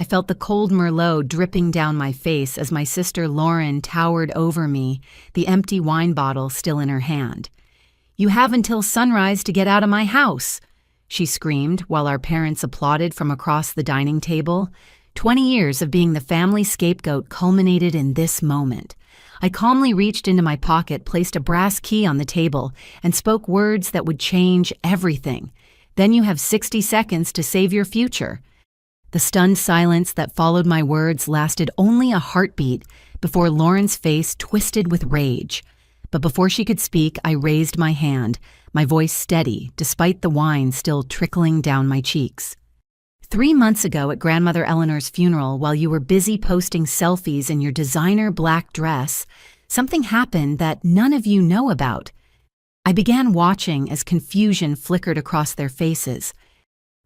I felt the cold Merlot dripping down my face as my sister Lauren towered over me, the empty wine bottle still in her hand. "You have until sunrise to get out of my house," she screamed while our parents applauded from across the dining table. 20 years of being the family scapegoat culminated in this moment. I calmly reached into my pocket, placed a brass key on the table, and spoke words that would change everything. "Then you have 60 seconds to save your future." The stunned silence that followed my words lasted only a heartbeat before Lauren's face twisted with rage. But before she could speak, I raised my hand, my voice steady despite the wine still trickling down my cheeks. 3 months ago at Grandmother Eleanor's funeral, while you were busy posting selfies in your designer black dress, something happened that none of you know about. I began watching as confusion flickered across their faces.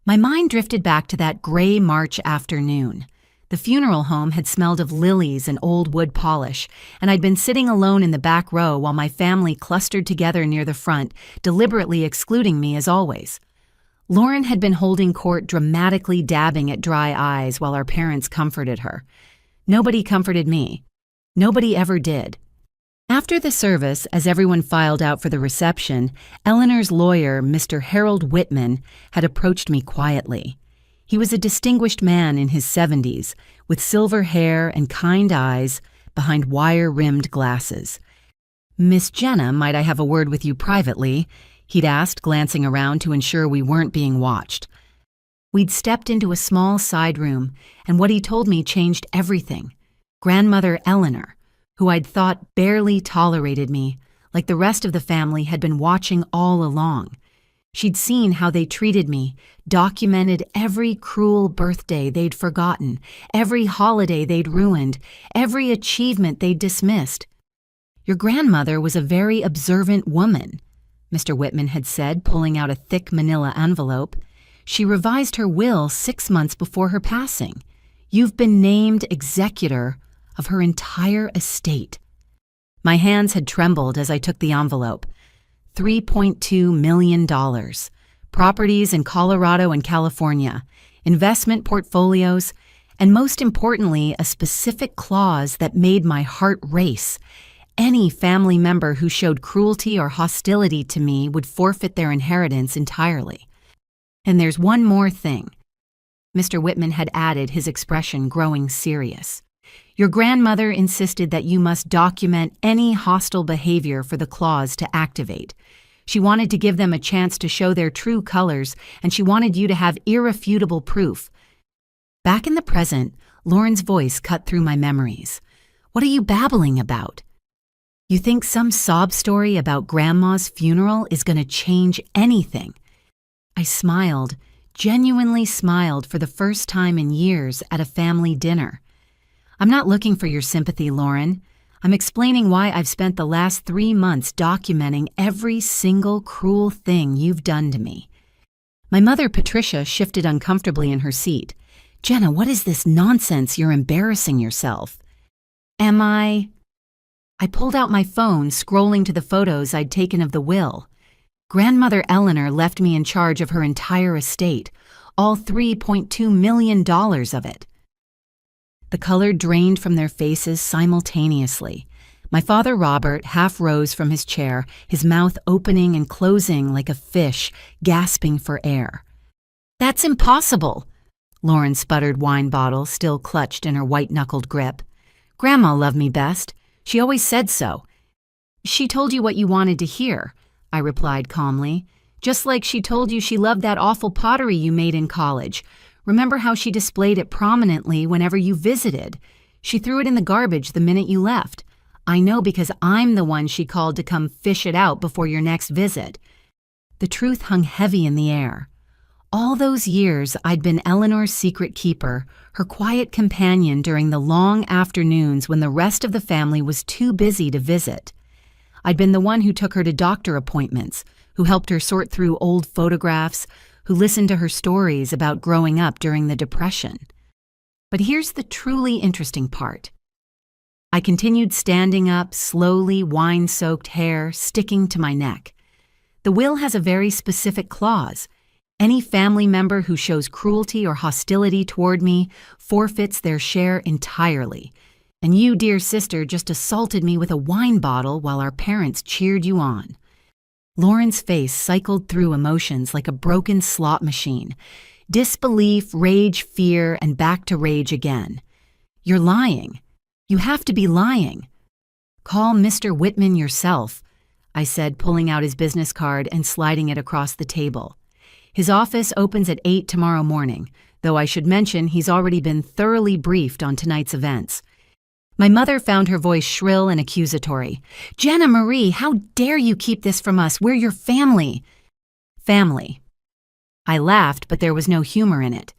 My mind drifted back to that gray March afternoon. The funeral home had smelled of lilies and old wood polish, and I'd been sitting alone in the back row while my family clustered together near the front, deliberately excluding me as always. Lauren had been holding court, dramatically dabbing at dry eyes while our parents comforted her. Nobody comforted me. Nobody ever did. After the service, as everyone filed out for the reception, Eleanor's lawyer, Mr. Harold Whitman, had approached me quietly. He was a distinguished man in his 70s, with silver hair and kind eyes behind wire-rimmed glasses. "Miss Jenna, might I have a word with you privately?" he'd asked, glancing around to ensure we weren't being watched. We'd stepped into a small side room, and what he told me changed everything. Grandmother Eleanor, who I'd thought barely tolerated me, like the rest of the family, had been watching all along. She'd seen how they treated me, documented every cruel birthday they'd forgotten, every holiday they'd ruined, every achievement they'd dismissed. "Your grandmother was a very observant woman," Mr. Whitman had said, pulling out a thick manila envelope. "She revised her will 6 months before her passing. You've been named executor of her entire estate." My hands had trembled as I took the envelope. $3.2 million. Properties in Colorado and California, investment portfolios, and most importantly, a specific clause that made my heart race. Any family member who showed cruelty or hostility to me would forfeit their inheritance entirely. "And there's one more thing," Mr. Whitman had added, his expression growing serious. "Your grandmother insisted that you must document any hostile behavior for the clause to activate. She wanted to give them a chance to show their true colors, and she wanted you to have irrefutable proof." Back in the present, Lauren's voice cut through my memories. "What are you babbling about? You think some sob story about Grandma's funeral is going to change anything?" I smiled, genuinely smiled for the first time in years at a family dinner. "I'm not looking for your sympathy, Lauren. I'm explaining why I've spent the last 3 months documenting every single cruel thing you've done to me." My mother, Patricia, shifted uncomfortably in her seat. "Jenna, what is this nonsense? You're embarrassing yourself." "Am I?" I pulled out my phone, scrolling to the photos I'd taken of the will. Grandmother Eleanor left me in charge of her entire estate, all $3.2 million of it. The color drained from their faces simultaneously. My father Robert half rose from his chair, his mouth opening and closing like a fish, gasping for air. "That's impossible," Lauren sputtered, wine bottle still clutched in her white-knuckled grip. "Grandma loved me best. She always said so." "She told you what you wanted to hear," I replied calmly. "Just like she told you she loved that awful pottery you made in college. Remember how she displayed it prominently whenever you visited? She threw it in the garbage the minute you left. I know because I'm the one she called to come fish it out before your next visit." The truth hung heavy in the air. All those years I'd been Eleanor's secret keeper, her quiet companion during the long afternoons when the rest of the family was too busy to visit. I'd been the one who took her to doctor appointments, who helped her sort through old photographs, who listened to her stories about growing up during the Depression. But here's the truly interesting part. I continued standing up, slowly, wine-soaked hair sticking to my neck. The will has a very specific clause. Any family member who shows cruelty or hostility toward me forfeits their share entirely. And you, dear sister, just assaulted me with a wine bottle while our parents cheered you on." Lauren's face cycled through emotions like a broken slot machine. Disbelief, rage, fear, and back to rage again. "You're lying. You have to be lying." "Call Mr. Whitman yourself," I said, pulling out his business card and sliding it across the table. "His office opens at 8 tomorrow morning, though I should mention he's already been thoroughly briefed on tonight's events." My mother found her voice shrill and accusatory. "Jenna Marie, how dare you keep this from us? We're your family." Family. I laughed, but there was no humor in it.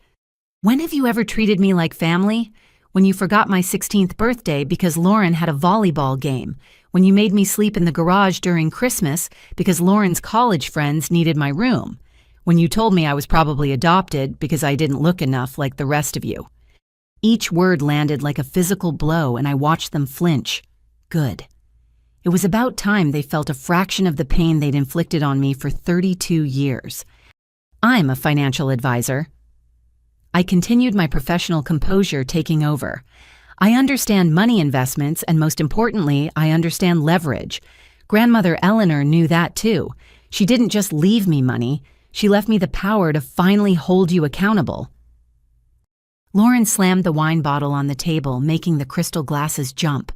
"When have you ever treated me like family? When you forgot my 16th birthday because Lauren had a volleyball game. When you made me sleep in the garage during Christmas because Lauren's college friends needed my room. When you told me I was probably adopted because I didn't look enough like the rest of you." Each word landed like a physical blow, and I watched them flinch. Good. It was about time they felt a fraction of the pain they'd inflicted on me for 32 years. "I'm a financial advisor." I continued, my professional composure taking over. "I understand money investments, and most importantly, I understand leverage. Grandmother Eleanor knew that too. She didn't just leave me money. She left me the power to finally hold you accountable." Lauren slammed the wine bottle on the table, making the crystal glasses jump.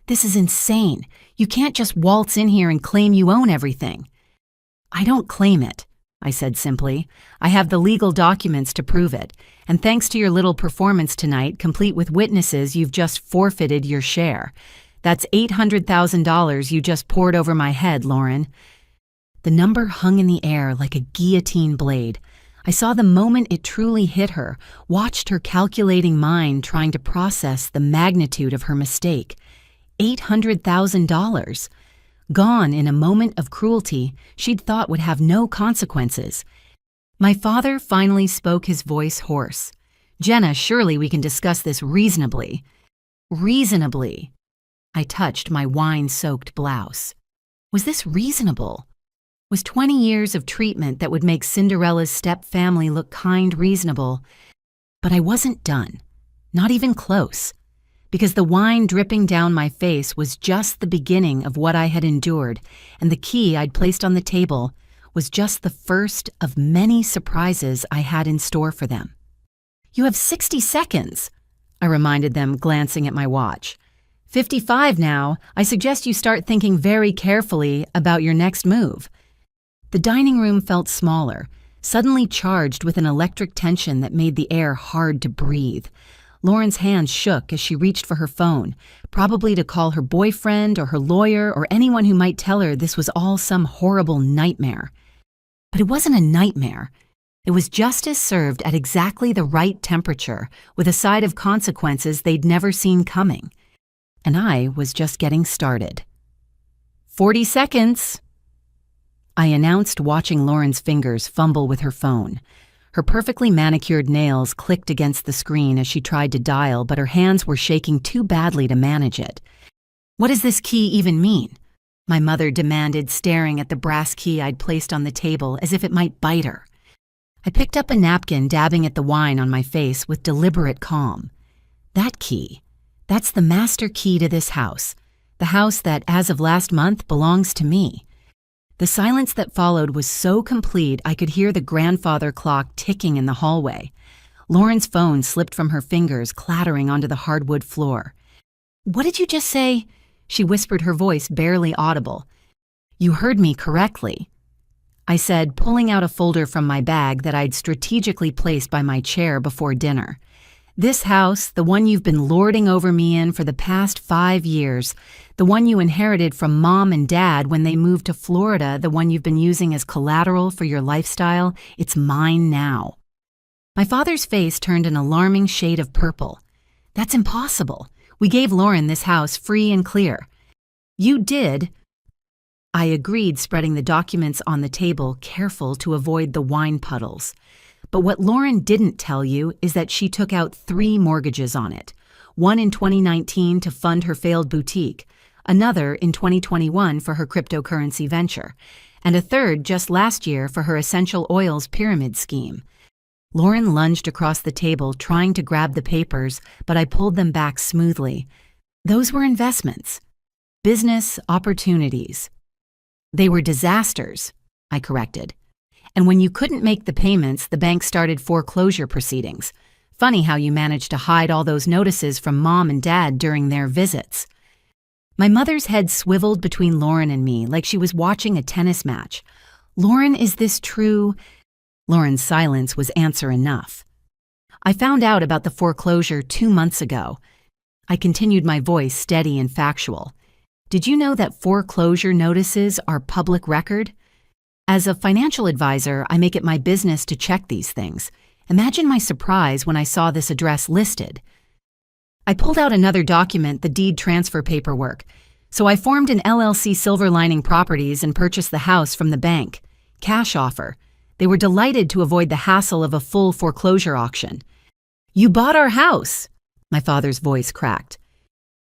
"This is insane. You can't just waltz in here and claim you own everything." "I don't claim it," I said simply. "I have the legal documents to prove it, and thanks to your little performance tonight, complete with witnesses, you've just forfeited your share. That's $800,000 you just poured over my head, Lauren." The number hung in the air like a guillotine blade. I saw the moment it truly hit her, watched her calculating mind trying to process the magnitude of her mistake. $800,000. Gone in a moment of cruelty she'd thought would have no consequences. My father finally spoke, his voice hoarse. "Jenna, surely we can discuss this reasonably." "Reasonably." I touched my wine-soaked blouse. Was this reasonable? Was 20 years of treatment that would make Cinderella's step-family look kind reasonable? But I wasn't done. Not even close. Because the wine dripping down my face was just the beginning of what I had endured, and the key I'd placed on the table was just the first of many surprises I had in store for them. "You have 60 seconds, I reminded them, glancing at my watch. 55 now. I suggest you start thinking very carefully about your next move." The dining room felt smaller, suddenly charged with an electric tension that made the air hard to breathe. Lauren's hands shook as she reached for her phone, probably to call her boyfriend or her lawyer or anyone who might tell her this was all some horrible nightmare. But it wasn't a nightmare. It was justice served at exactly the right temperature, with a side of consequences they'd never seen coming. And I was just getting started. 40 seconds. I announced, watching Lauren's fingers fumble with her phone. Her perfectly manicured nails clicked against the screen as she tried to dial, but her hands were shaking too badly to manage it. "What does this key even mean?" my mother demanded, staring at the brass key I'd placed on the table as if it might bite her. I picked up a napkin, dabbing at the wine on my face with deliberate calm. "That key, that's the master key to this house, the house that, as of last month, belongs to me." The silence that followed was so complete I could hear the grandfather clock ticking in the hallway. Lauren's phone slipped from her fingers, clattering onto the hardwood floor. "What did you just say?" she whispered, her voice barely audible. "You heard me correctly," I said, pulling out a folder from my bag that I'd strategically placed by my chair before dinner. "This house, the one you've been lording over me in for the past 5 years, the one you inherited from Mom and Dad when they moved to Florida, the one you've been using as collateral for your lifestyle, it's mine now." My father's face turned an alarming shade of purple. "That's impossible. We gave Lauren this house free and clear." "You did," I agreed, spreading the documents on the table, careful to avoid the wine puddles. "But what Lauren didn't tell you is that she took out 3 mortgages on it. One in 2019 to fund her failed boutique, another in 2021 for her cryptocurrency venture, and a third just last year for her essential oils pyramid scheme. Lauren lunged across the table trying to grab the papers, but I pulled them back smoothly. Those were investments. Business opportunities. They were disasters, I corrected. And when you couldn't make the payments, the bank started foreclosure proceedings. Funny how you managed to hide all those notices from Mom and Dad during their visits. My mother's head swiveled between Lauren and me like she was watching a tennis match. Lauren, is this true? Lauren's silence was answer enough. I found out about the foreclosure 2 months ago. I continued, my voice steady and factual. Did you know that foreclosure notices are public record? As a financial advisor, I make it my business to check these things. Imagine my surprise when I saw this address listed. I pulled out another document, the deed transfer paperwork. So I formed an LLC, Silver Lining Properties, and purchased the house from the bank. Cash offer. They were delighted to avoid the hassle of a full foreclosure auction. You bought our house, my father's voice cracked.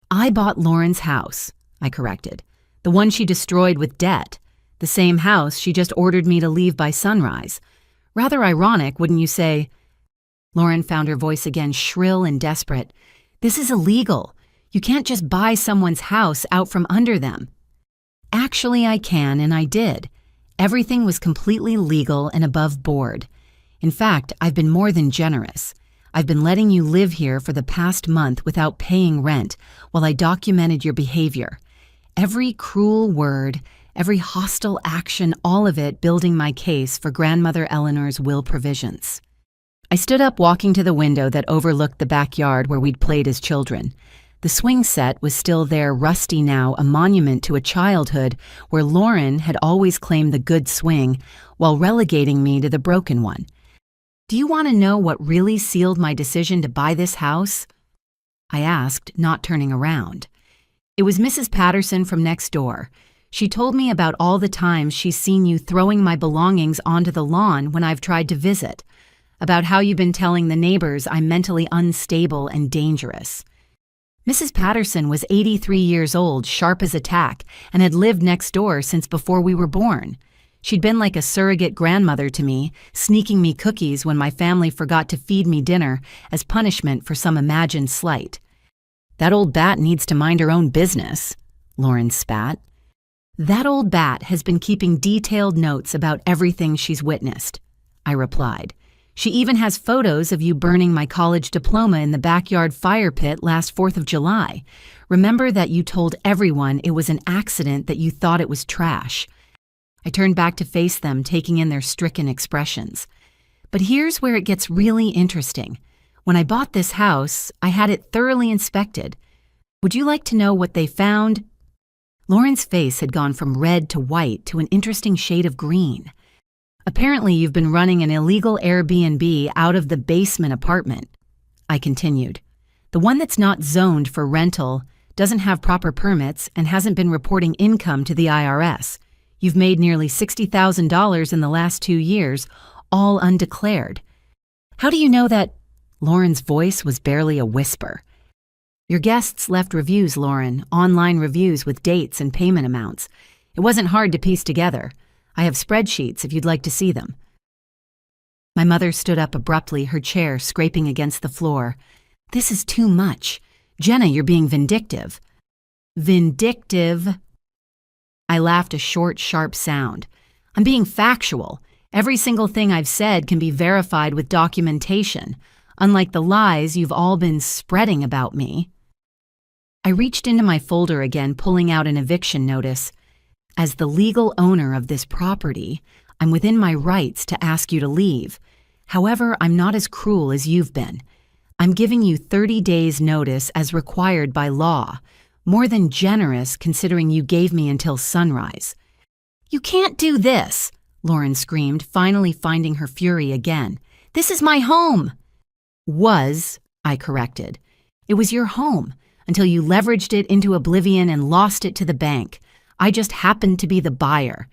I bought Lauren's house, I corrected. The one she destroyed with debt. The same house she just ordered me to leave by sunrise. Rather ironic, wouldn't you say? Lauren found her voice again shrill and desperate. This is illegal. You can't just buy someone's house out from under them. Actually, I can, and I did. Everything was completely legal and above board. In fact, I've been more than generous. I've been letting you live here for the past month without paying rent while I documented your behavior. Every cruel word, every hostile action, all of it building my case for grandmother Eleanor's will provisions. I stood up, walking to the window that overlooked the backyard where we'd played as children. The swing set was still there, rusty now, a monument to a childhood where Lauren had always claimed the good swing while relegating me to the broken one. Do you want to know what really sealed my decision to buy this house? I asked, not turning around. It was Mrs. Patterson from next door. She told me about all the times she's seen you throwing my belongings onto the lawn when I've tried to visit, about how you've been telling the neighbors I'm mentally unstable and dangerous. Mrs. Patterson was 83 years old, sharp as a tack, and had lived next door since before we were born. She'd been like a surrogate grandmother to me, sneaking me cookies when my family forgot to feed me dinner as punishment for some imagined slight. That old bat needs to mind her own business, Lauren spat. That old bat has been keeping detailed notes about everything she's witnessed, I replied. She even has photos of you burning my college diploma in the backyard fire pit last 4th of July. Remember that you told everyone it was an accident, that you thought it was trash. I turned back to face them, taking in their stricken expressions. But here's where it gets really interesting. When I bought this house, I had it thoroughly inspected. Would you like to know what they found? Lauren's face had gone from red to white to an interesting shade of green. Apparently, you've been running an illegal Airbnb out of the basement apartment, I continued. The one that's not zoned for rental, doesn't have proper permits, and hasn't been reporting income to the IRS. You've made nearly $60,000 in the last 2 years, all undeclared. How do you know that? Lauren's voice was barely a whisper. Your guests left reviews, Lauren, online reviews with dates and payment amounts. It wasn't hard to piece together. I have spreadsheets if you'd like to see them. My mother stood up abruptly, her chair scraping against the floor. This is too much. Jenna, you're being vindictive. Vindictive? I laughed, a short, sharp sound. I'm being factual. Every single thing I've said can be verified with documentation, unlike the lies you've all been spreading about me. I reached into my folder again, pulling out an eviction notice. As the legal owner of this property, I'm within my rights to ask you to leave. However, I'm not as cruel as you've been. I'm giving you 30 days' notice as required by law. More than generous, considering you gave me until sunrise. You can't do this, Lauren screamed, finally finding her fury again. This is my home. Was, I corrected. It was your home, until you leveraged it into oblivion and lost it to the bank. I just happened to be the buyer.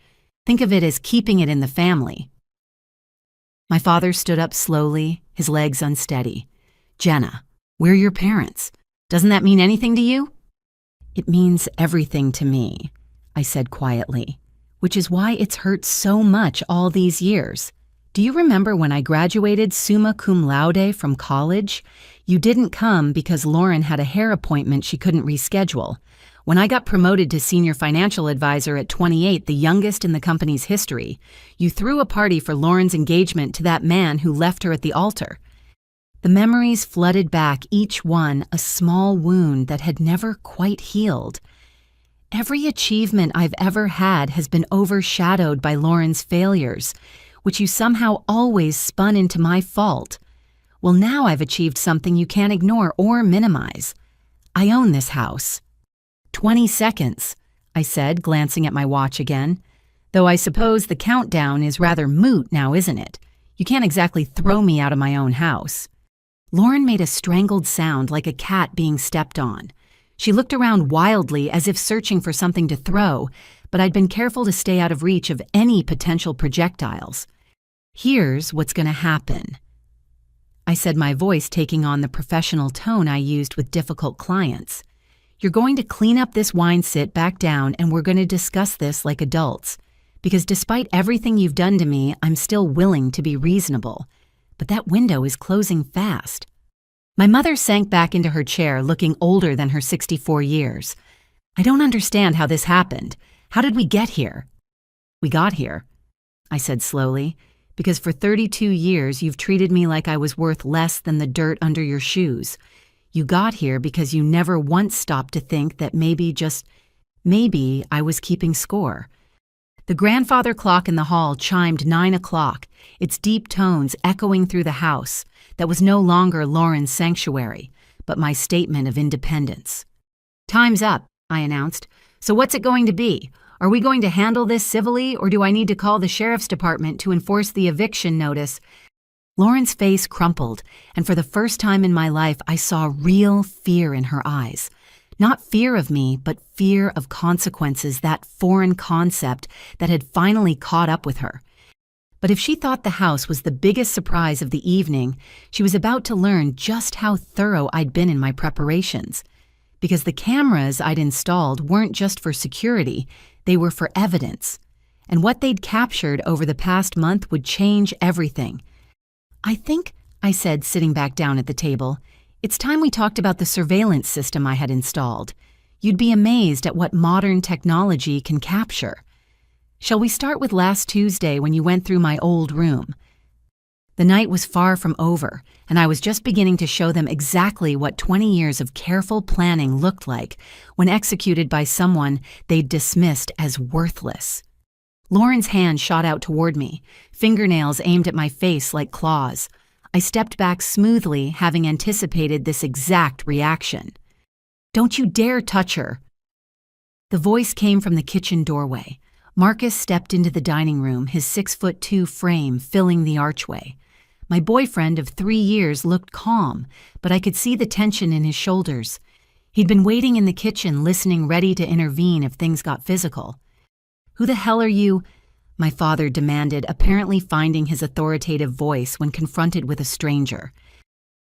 Think of it as keeping it in the family. My father stood up slowly, his legs unsteady. Jenna, we're your parents. Doesn't that mean anything to you? It means everything to me, I said quietly. which is why it's hurt so much all these years. Do you remember when I graduated summa cum laude from college? You didn't come because Lauren had a hair appointment she couldn't reschedule. When I got promoted to senior financial advisor at 28, the youngest in the company's history, you threw a party for Lauren's engagement to that man who left her at the altar. The memories flooded back, each one a small wound that had never quite healed. Every achievement I've ever had has been overshadowed by Lauren's failures, which you somehow always spun into my fault. Well, now I've achieved something you can't ignore or minimize. I own this house. 20 seconds, I said, glancing at my watch again. Though I suppose the countdown is rather moot now, isn't it? You can't exactly throw me out of my own house. Lauren made a strangled sound like a cat being stepped on. She looked around wildly as if searching for something to throw, but I'd been careful to stay out of reach of any potential projectiles. Here's what's going to happen, I said, my voice taking on the professional tone I used with difficult clients. You're going to clean up this wine, sit back down, and we're going to discuss this like adults. Because despite everything you've done to me, I'm still willing to be reasonable. But that window is closing fast. My mother sank back into her chair, looking older than her 64 years. I don't understand how this happened. How did we get here? We got here, I said slowly, because for 32 years you've treated me like I was worth less than the dirt under your shoes. You got here because you never once stopped to think that maybe, just maybe, I was keeping score. The grandfather clock in the hall chimed 9 o'clock, its deep tones echoing through the house. That was no longer Lauren's sanctuary, but my statement of independence. Time's up, I announced. So what's it going to be? Are we going to handle this civilly, or do I need to call the sheriff's department to enforce the eviction notice? Lauren's face crumpled, and for the first time in my life, I saw real fear in her eyes. Not fear of me, but fear of consequences, that foreign concept that had finally caught up with her. But if she thought the house was the biggest surprise of the evening, she was about to learn just how thorough I'd been in my preparations. Because the cameras I'd installed weren't just for security, they were for evidence. And what they'd captured over the past month would change everything. I think, I said, sitting back down at the table, it's time we talked about the surveillance system I had installed. You'd be amazed at what modern technology can capture. Shall we start with last Tuesday when you went through my old room? The night was far from over, and I was just beginning to show them exactly what 20 years of careful planning looked like when executed by someone they'd dismissed as worthless. Lauren's hand shot out toward me, fingernails aimed at my face like claws. I stepped back smoothly, having anticipated this exact reaction. "Don't you dare touch her!" The voice came from the kitchen doorway. Marcus stepped into the dining room, his 6'2" frame filling the archway. My boyfriend of 3 years looked calm, but I could see the tension in his shoulders. He'd been waiting in the kitchen, listening, ready to intervene if things got physical. "Who the hell are you?" my father demanded, apparently finding his authoritative voice when confronted with a stranger.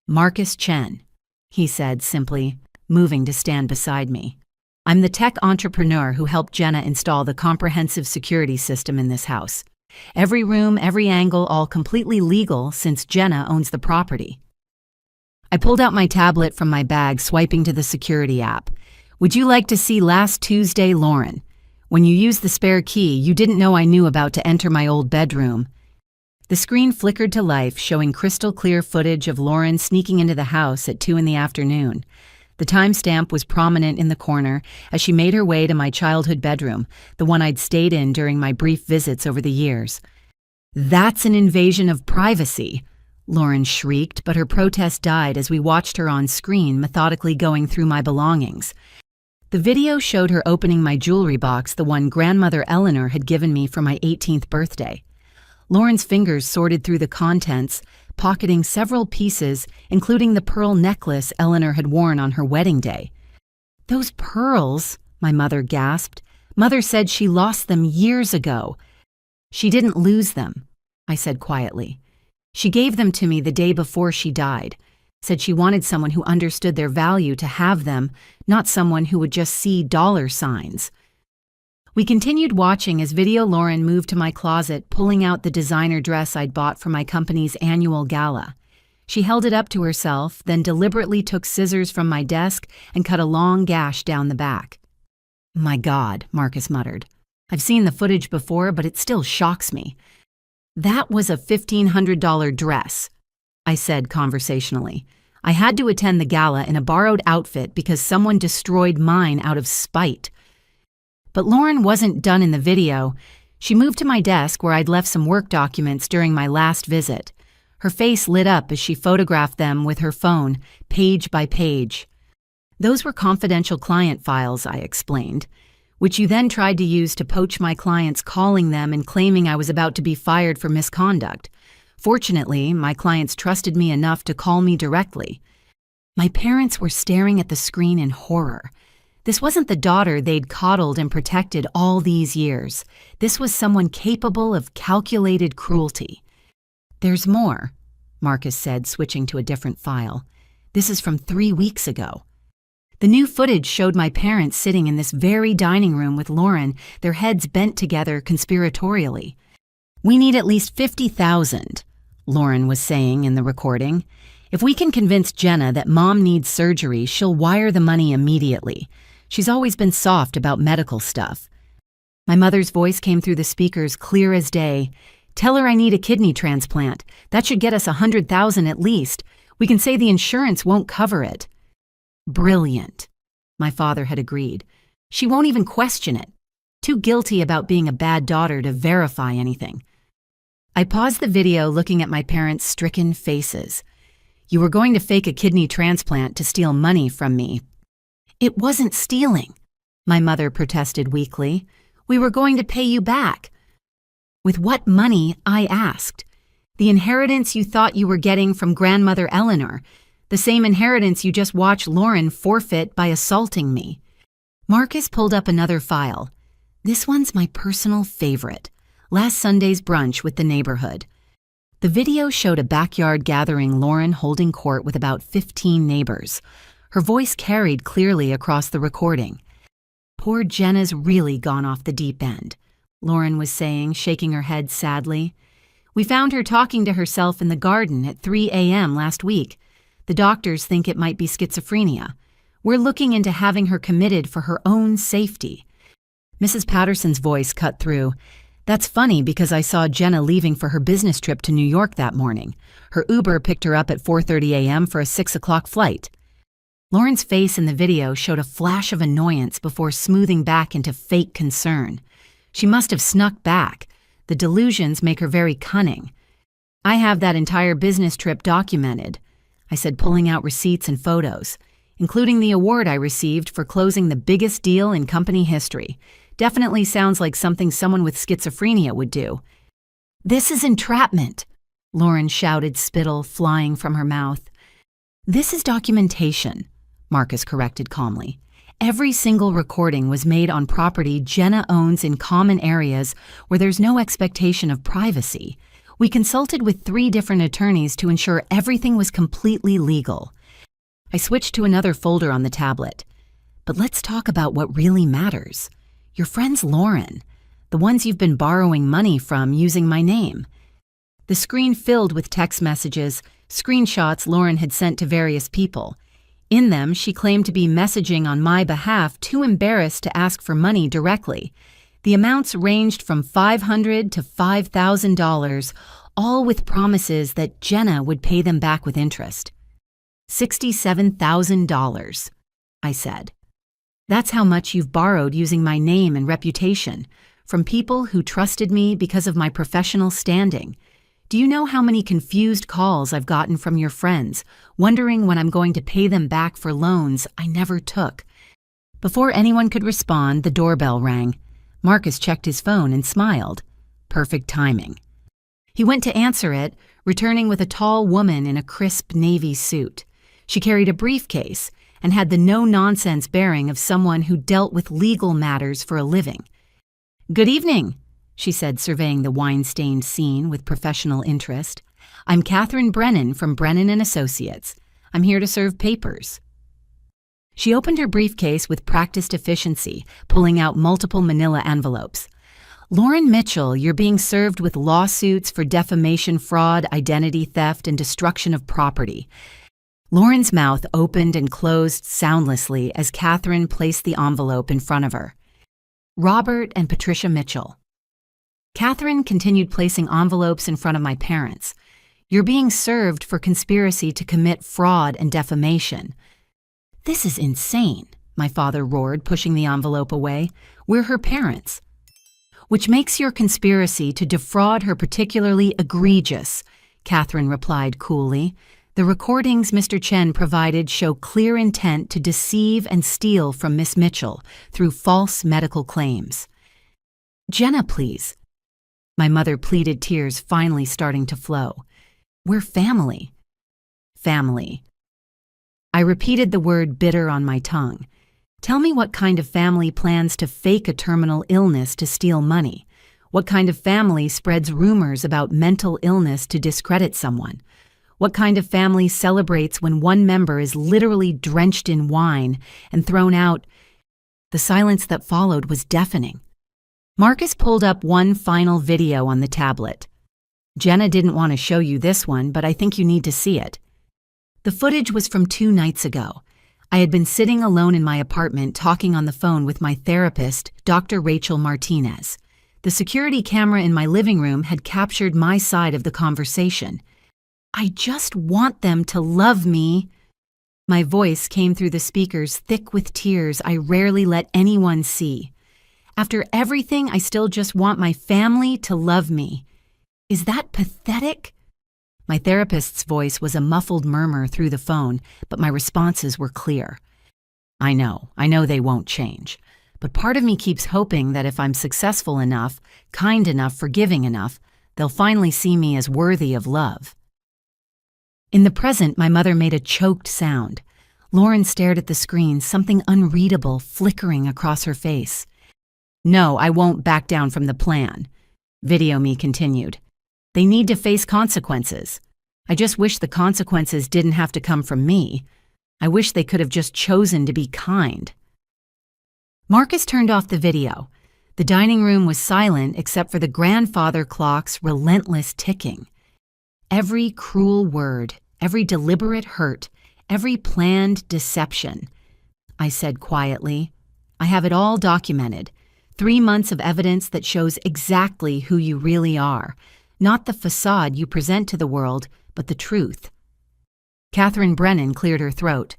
"Marcus Chen," he said simply, moving to stand beside me. "I'm the tech entrepreneur who helped Jenna install the comprehensive security system in this house. Every room, every angle, all completely legal since Jenna owns the property." I pulled out my tablet from my bag, swiping to the security app. "Would you like to see last Tuesday, Lauren? When you used the spare key, you didn't know I knew about to enter my old bedroom." The screen flickered to life, showing crystal clear footage of Lauren sneaking into the house at 2 p.m. The timestamp was prominent in the corner as she made her way to my childhood bedroom, the one I'd stayed in during my brief visits over the years. "That's an invasion of privacy," Lauren shrieked, but her protest died as we watched her on screen methodically going through my belongings. The video showed her opening my jewelry box, the one grandmother Eleanor had given me for my 18th birthday. Lauren's fingers sorted through the contents, pocketing several pieces, including the pearl necklace Eleanor had worn on her wedding day. "Those pearls," my mother gasped. "Mother said she lost them years ago." "She didn't lose them," I said quietly. "She gave them to me the day before she died. Said she wanted someone who understood their value to have them, not someone who would just see dollar signs." We continued watching as Video Lauren moved to my closet, pulling out the designer dress I'd bought for my company's annual gala. She held it up to herself, then deliberately took scissors from my desk and cut a long gash down the back. "My God," Marcus muttered. "I've seen the footage before, but it still shocks me." "That was a $1,500 dress," I said conversationally. "I had to attend the gala in a borrowed outfit because someone destroyed mine out of spite." But Lauren wasn't done in the video. She moved to my desk where I'd left some work documents during my last visit. Her face lit up as she photographed them with her phone, page by page. "Those were confidential client files," I explained, "which you then tried to use to poach my clients, calling them and claiming I was about to be fired for misconduct. Fortunately, my clients trusted me enough to call me directly." My parents were staring at the screen in horror. This wasn't the daughter they'd coddled and protected all these years. This was someone capable of calculated cruelty. "There's more," Marcus said, switching to a different file. "This is from 3 weeks ago." The new footage showed my parents sitting in this very dining room with Lauren, their heads bent together conspiratorially. "We need at least $50,000, Lauren was saying in the recording. "If we can convince Jenna that Mom needs surgery, she'll wire the money immediately. She's always been soft about medical stuff." My mother's voice came through the speakers clear as day. "Tell her I need a kidney transplant. That should get us $100,000 at least. We can say the insurance won't cover it." "Brilliant," my father had agreed. "She won't even question it. Too guilty about being a bad daughter to verify anything." I paused the video, looking at my parents' stricken faces. "You were going to fake a kidney transplant to steal money from me." "It wasn't stealing," my mother protested weakly. "We were going to pay you back." "With what money?" I asked. "The inheritance you thought you were getting from grandmother Eleanor, the same inheritance you just watched Lauren forfeit by assaulting me." Marcus pulled up another file. "This one's my personal favorite. Last Sunday's brunch with the neighborhood." The video showed a backyard gathering, Lauren holding court with about 15 neighbors. Her voice carried clearly across the recording. "Poor Jenna's really gone off the deep end," Lauren was saying, shaking her head sadly. "We found her talking to herself in the garden at 3 a.m. last week. The doctors think it might be schizophrenia. We're looking into having her committed for her own safety." Mrs. Patterson's voice cut through. "That's funny because I saw Jenna leaving for her business trip to New York that morning. Her Uber picked her up at 4:30 a.m. for a 6 o'clock flight." Lauren's face in the video showed a flash of annoyance before smoothing back into fake concern. She must have snuck back. The delusions make her very cunning. "I have that entire business trip documented," I said, pulling out receipts and photos, "including the award I received for closing the biggest deal in company history. Definitely sounds like something someone with schizophrenia would do." "This is entrapment," Lauren shouted, spittle flying from her mouth. "This is documentation," Marcus corrected calmly. "Every single recording was made on property Jenna owns in common areas where there's no expectation of privacy. We consulted with 3 different attorneys to ensure everything was completely legal." I switched to another folder on the tablet. "But let's talk about what really matters. Your friends Lauren, the ones you've been borrowing money from using my name." The screen filled with text messages, screenshots Lauren had sent to various people. In them, she claimed to be messaging on my behalf, too embarrassed to ask for money directly. The amounts ranged from $500 to $5,000, all with promises that Jenna would pay them back with interest. $67,000, I said. "That's how much you've borrowed using my name and reputation, from people who trusted me because of my professional standing. Do you know how many confused calls I've gotten from your friends, wondering when I'm going to pay them back for loans I never took?" Before anyone could respond, the doorbell rang. Marcus checked his phone and smiled. Perfect timing. He went to answer it, returning with a tall woman in a crisp navy suit. She carried a briefcase and had the no-nonsense bearing of someone who dealt with legal matters for a living. "Good evening," she said, surveying the wine-stained scene with professional interest. "I'm Catherine Brennan from Brennan & Associates. I'm here to serve papers." She opened her briefcase with practiced efficiency, pulling out multiple manila envelopes. Lauren Mitchell, you're being served with lawsuits for defamation, fraud, identity theft, and destruction of property. Lauren's mouth opened and closed soundlessly as Catherine placed the envelope in front of her. Robert and Patricia Mitchell. Catherine continued placing envelopes in front of my parents. You're being served for conspiracy to commit fraud and defamation. This is insane, my father roared, pushing the envelope away. We're her parents. Which makes your conspiracy to defraud her particularly egregious, Catherine replied coolly. The recordings Mr. Chen provided show clear intent to deceive and steal from Miss Mitchell through false medical claims. Jenna, please. My mother pleaded, tears finally starting to flow. We're family. Family. I repeated the word bitter on my tongue. Tell me what kind of family plans to fake a terminal illness to steal money? What kind of family spreads rumors about mental illness to discredit someone? What kind of family celebrates when one member is literally drenched in wine and thrown out? The silence that followed was deafening. Marcus pulled up one final video on the tablet. Jenna didn't want to show you this one, but I think you need to see it. The footage was from 2 nights ago. I had been sitting alone in my apartment talking on the phone with my therapist, Dr. Rachel Martinez. The security camera in my living room had captured my side of the conversation. I just want them to love me. My voice came through the speakers thick with tears I rarely let anyone see. After everything, I still just want my family to love me. Is that pathetic? My therapist's voice was a muffled murmur through the phone, but my responses were clear. I know they won't change. But part of me keeps hoping that if I'm successful enough, kind enough, forgiving enough, they'll finally see me as worthy of love. In the present, my mother made a choked sound. Lauren stared at the screen, something unreadable flickering across her face. No, I won't back down from the plan. Video me continued. They need to face consequences. I just wish the consequences didn't have to come from me. I wish they could have just chosen to be kind. Marcus turned off the video. The dining room was silent except for the grandfather clock's relentless ticking. Every cruel word, every deliberate hurt, every planned deception. I said quietly, I have it all documented. 3 months of evidence that shows exactly who you really are. Not the facade you present to the world, but the truth. Catherine Brennan cleared her throat.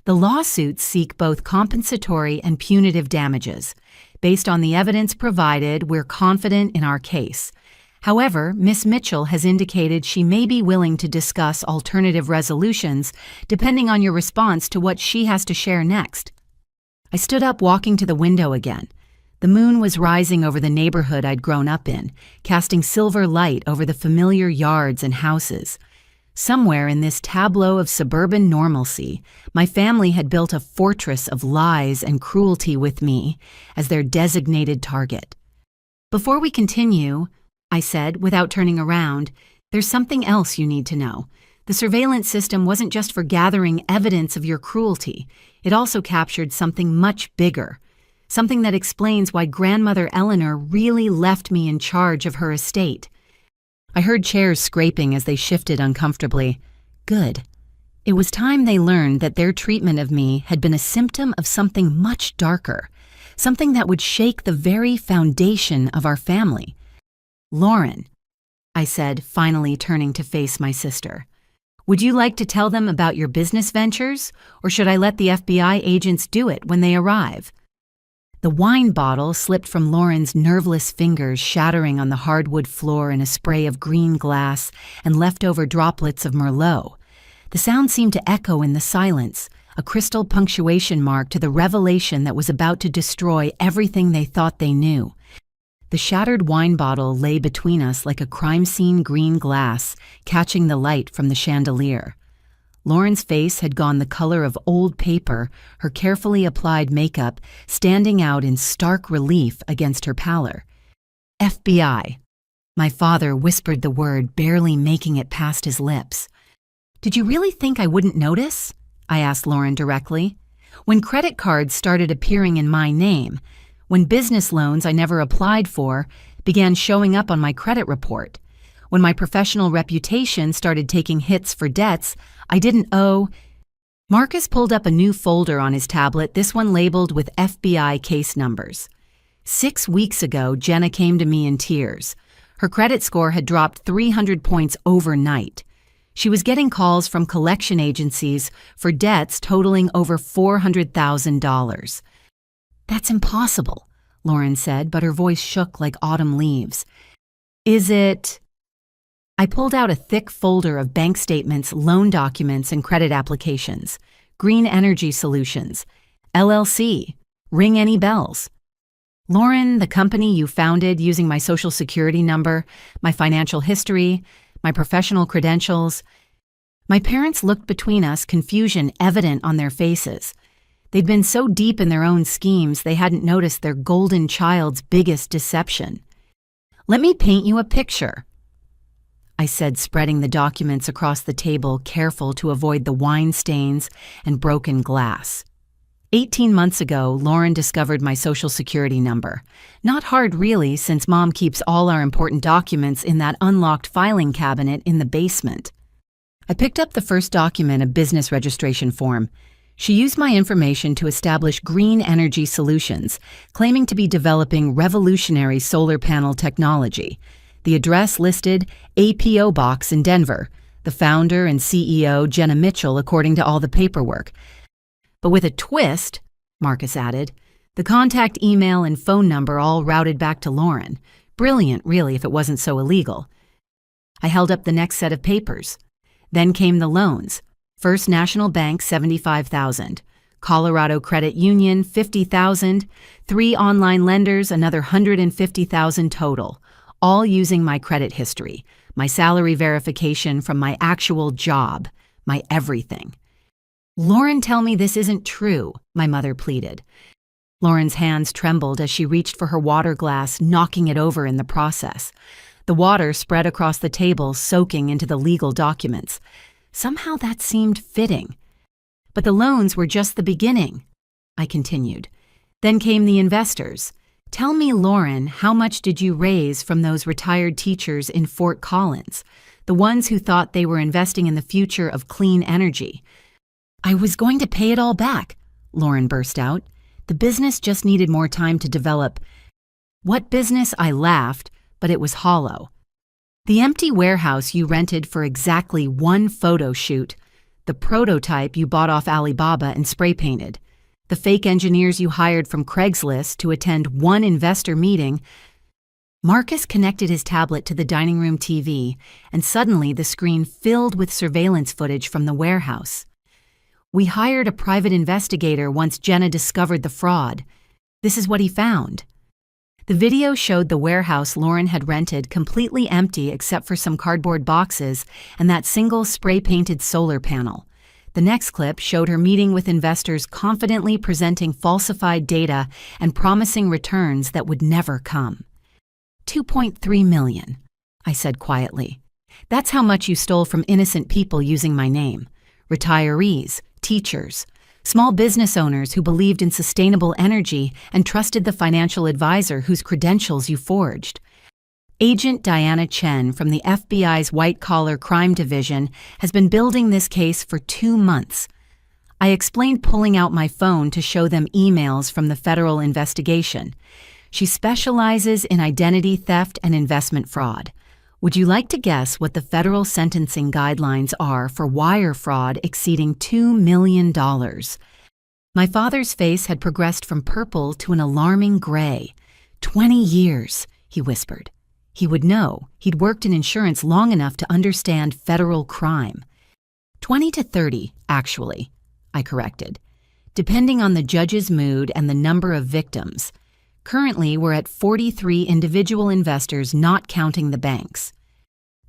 The lawsuits seek both compensatory and punitive damages. Based on the evidence provided, we're confident in our case. However, Miss Mitchell has indicated she may be willing to discuss alternative resolutions depending on your response to what she has to share next. I stood up, walking to the window again. The moon was rising over the neighborhood I'd grown up in, casting silver light over the familiar yards and houses. Somewhere in this tableau of suburban normalcy, my family had built a fortress of lies and cruelty with me as their designated target. Before we continue, I said, without turning around, there's something else you need to know. The surveillance system wasn't just for gathering evidence of your cruelty. It also captured something much bigger. Something that explains why Grandmother Eleanor really left me in charge of her estate. I heard chairs scraping as they shifted uncomfortably. Good. It was time they learned that their treatment of me had been a symptom of something much darker, something that would shake the very foundation of our family. Lauren, I said, finally turning to face my sister. Would you like to tell them about your business ventures, or should I let the FBI agents do it when they arrive? The wine bottle slipped from Lauren's nerveless fingers, shattering on the hardwood floor in a spray of green glass and leftover droplets of Merlot. The sound seemed to echo in the silence, a crystal punctuation mark to the revelation that was about to destroy everything they thought they knew. The shattered wine bottle lay between us like a crime scene green glass, catching the light from the chandelier. Lauren's face had gone the color of old paper, her carefully applied makeup standing out in stark relief against her pallor. FBI. My father whispered the word, barely making it past his lips. Did you really think I wouldn't notice? I asked Lauren directly. When credit cards started appearing in my name, when business loans I never applied for began showing up on my credit report, when my professional reputation started taking hits for debts I didn't owe. Marcus pulled up a new folder on his tablet, this one labeled with FBI case numbers. 6 weeks ago, Jenna came to me in tears. Her credit score had dropped 300 points overnight. She was getting calls from collection agencies for debts totaling over $400,000. That's impossible, Lauren said, but her voice shook like autumn leaves. Is it? I pulled out a thick folder of bank statements, loan documents, and credit applications. Green Energy Solutions, LLC. Ring any bells? Lauren, the company you founded using my social security number, my financial history, my professional credentials. My parents looked between us, confusion evident on their faces. They'd been so deep in their own schemes they hadn't noticed their golden child's biggest deception. Let me paint you a picture, I said, spreading the documents across the table, careful to avoid the wine stains and broken glass. 18 months ago, Lauren discovered my social security number. Not hard, really, since Mom keeps all our important documents in that unlocked filing cabinet in the basement. I picked up the first document, a business registration form. She used my information to establish Green Energy Solutions, claiming to be developing revolutionary solar panel technology. The address listed APO Box in Denver, the founder and CEO, Jenna Mitchell, according to all the paperwork. But with a twist, Marcus added, the contact email and phone number all routed back to Lauren. Brilliant, really, if it wasn't so illegal. I held up the next set of papers. Then came the loans. First National Bank, $75,000. Colorado Credit Union, $50,000. 3 online lenders, another $150,000 total. All using my credit history, my salary verification from my actual job, my everything. Lauren, tell me this isn't true, my mother pleaded. Lauren's hands trembled as she reached for her water glass, knocking it over in the process. The water spread across the table, soaking into the legal documents. Somehow that seemed fitting. But the loans were just the beginning, I continued. Then came the investors. Tell me, Lauren, how much did you raise from those retired teachers in Fort Collins, the ones who thought they were investing in the future of clean energy? I was going to pay it all back, Lauren burst out. The business just needed more time to develop. What business? I laughed, but it was hollow. The empty warehouse you rented for exactly 1 photo shoot, the prototype you bought off Alibaba and spray painted, the fake engineers you hired from Craigslist to attend 1 investor meeting. Marcus connected his tablet to the dining room TV, and suddenly the screen filled with surveillance footage from the warehouse. We hired a private investigator once Jenna discovered the fraud. This is what he found. The video showed the warehouse Lauren had rented completely empty except for some cardboard boxes and that single spray-painted solar panel. The next clip showed her meeting with investors, confidently presenting falsified data and promising returns that would never come. $2.3 million, I said quietly. That's how much you stole from innocent people using my name. Retirees, teachers, small business owners who believed in sustainable energy and trusted the financial advisor whose credentials you forged. Agent Diana Chen from the FBI's White-Collar Crime Division has been building this case for 2 months. I explained, pulling out my phone to show them emails from the federal investigation. She specializes in identity theft and investment fraud. Would you like to guess what the federal sentencing guidelines are for wire fraud exceeding $2 million? My father's face had progressed from purple to an alarming gray. 20 years, he whispered. He would know. He'd worked in insurance long enough to understand federal crime. 20 to 30, actually, I corrected, depending on the judge's mood and the number of victims. Currently, we're at 43 individual investors, not counting the banks.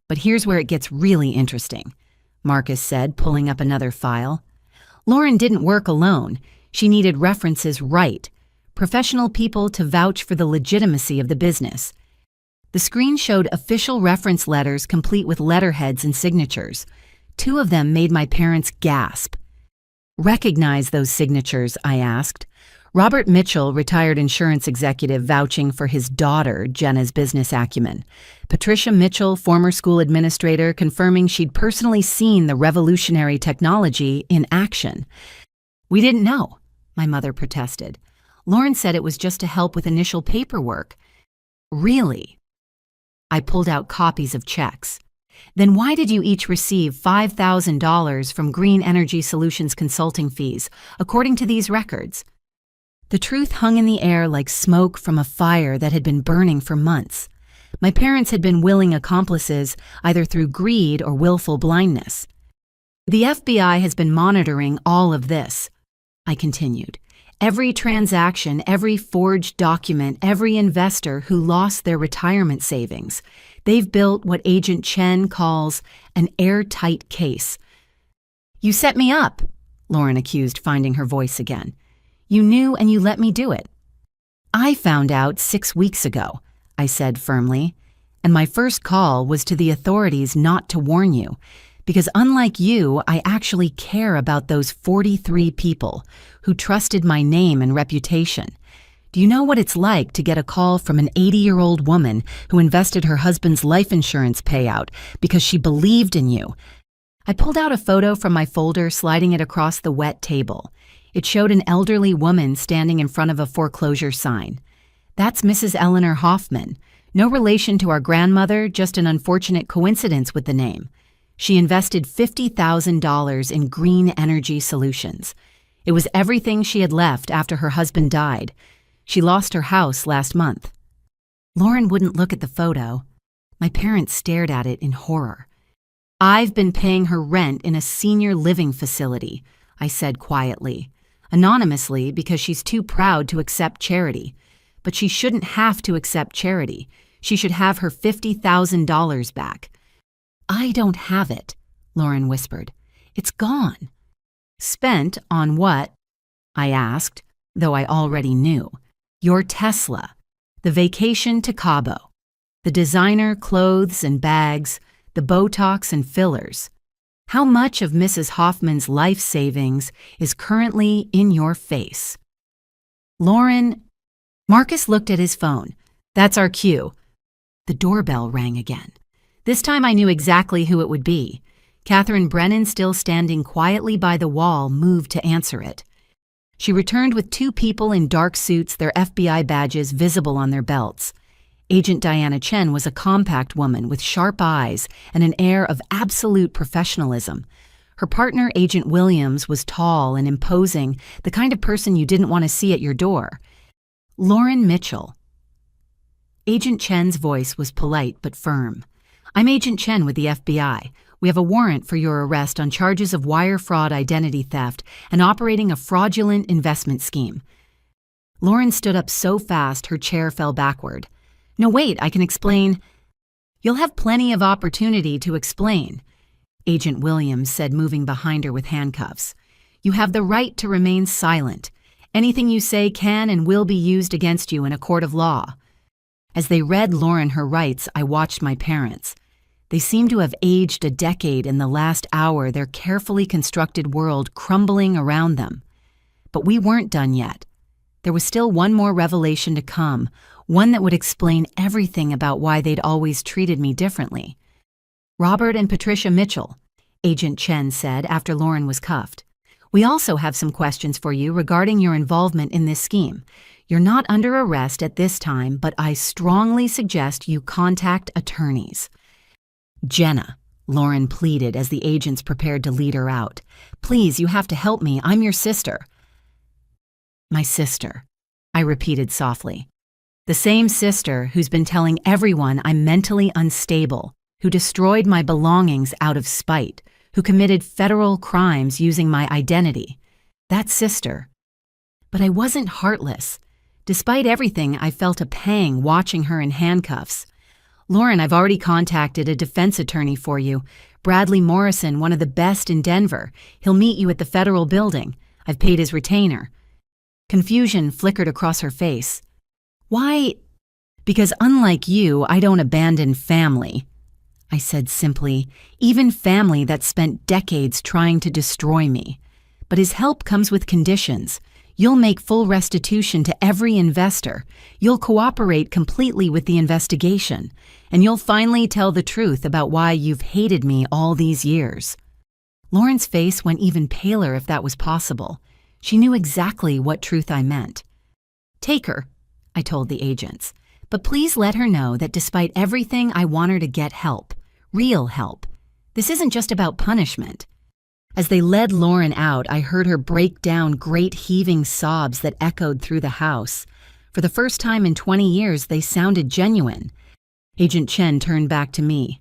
But here's where it gets really interesting, Marcus said, pulling up another file. Lauren didn't work alone. She needed references right, professional people to vouch for the legitimacy of the business. The screen showed official reference letters complete with letterheads and signatures. 2 of them made my parents gasp. Recognize those signatures, I asked. Robert Mitchell, retired insurance executive vouching for his daughter, Jenna's business acumen. Patricia Mitchell, former school administrator, confirming she'd personally seen the revolutionary technology in action. We didn't know, my mother protested. Lauren said it was just to help with initial paperwork. Really? I pulled out copies of checks. Then why did you each receive $5,000 from Green Energy Solutions consulting fees, according to these records? The truth hung in the air like smoke from a fire that had been burning for months. My parents had been willing accomplices, either through greed or willful blindness. The FBI has been monitoring all of this, I continued. Every transaction, every forged document, every investor who lost their retirement savings. They've built what Agent Chen calls an airtight case. You set me up, Lauren accused, finding her voice again. You knew and you let me do it. I found out 6 weeks ago, I said firmly, and my first call was to the authorities not to warn you, because unlike you, I actually care about those 43 people who trusted my name and reputation. Do you know what it's like to get a call from an 80-year-old woman who invested her husband's life insurance payout because she believed in you? I pulled out a photo from my folder, sliding it across the wet table. It showed an elderly woman standing in front of a foreclosure sign. That's Mrs. Eleanor Hoffman. No relation to our grandmother, just an unfortunate coincidence with the name. She invested $50,000 in Green Energy Solutions. It was everything she had left after her husband died. She lost her house last month. Lauren wouldn't look at the photo. My parents stared at it in horror. I've been paying her rent in a senior living facility, I said quietly. Anonymously because she's too proud to accept charity. But she shouldn't have to accept charity. She should have her $50,000 back. I don't have it, Lauren whispered. It's gone. Spent on what? I asked, though I already knew. Your Tesla, the vacation to Cabo, the designer clothes and bags, the Botox and fillers. How much of Mrs. Hoffman's life savings is currently in your face? Lauren, Marcus looked at his phone. That's our cue. The doorbell rang again. This time I knew exactly who it would be. Catherine Brennan, still standing quietly by the wall, moved to answer it. She returned with 2 people in dark suits, their FBI badges visible on their belts. Agent Diana Chen was a compact woman with sharp eyes and an air of absolute professionalism. Her partner, Agent Williams, was tall and imposing, the kind of person you didn't want to see at your door. Lauren Mitchell. Agent Chen's voice was polite but firm. I'm Agent Chen with the FBI. We have a warrant for your arrest on charges of wire fraud, identity theft, and operating a fraudulent investment scheme. Lauren stood up so fast her chair fell backward. No, wait, I can explain. You'll have plenty of opportunity to explain, Agent Williams said, moving behind her with handcuffs. You have the right to remain silent. Anything you say can and will be used against you in a court of law. As they read Lauren her rights, I watched my parents. They seemed to have aged a decade in the last hour, their carefully constructed world crumbling around them. But we weren't done yet. There was still one more revelation to come, one that would explain everything about why they'd always treated me differently. Robert and Patricia Mitchell, Agent Chen said after Lauren was cuffed. We also have some questions for you regarding your involvement in this scheme. You're not under arrest at this time, but I strongly suggest you contact attorneys. Jenna, Lauren pleaded as the agents prepared to lead her out. Please, you have to help me. I'm your sister. My sister, I repeated softly. The same sister who's been telling everyone I'm mentally unstable, who destroyed my belongings out of spite, who committed federal crimes using my identity. That sister. But I wasn't heartless. Despite everything, I felt a pang watching her in handcuffs. Lauren, I've already contacted a defense attorney for you. Bradley Morrison, one of the best in Denver. He'll meet you at the federal building. I've paid his retainer. Confusion flickered across her face. Why? Because unlike you, I don't abandon family, I said simply, even family that spent decades trying to destroy me. But his help comes with conditions. You'll make full restitution to every investor. You'll cooperate completely with the investigation. And you'll finally tell the truth about why you've hated me all these years." Lauren's face went even paler if that was possible. She knew exactly what truth I meant. "Take her," I told the agents. "But please let her know that despite everything, I want her to get help. Real help. This isn't just about punishment." As they led Lauren out, I heard her break down great heaving sobs that echoed through the house. For the first time in 20 years, they sounded genuine. Agent Chen turned back to me.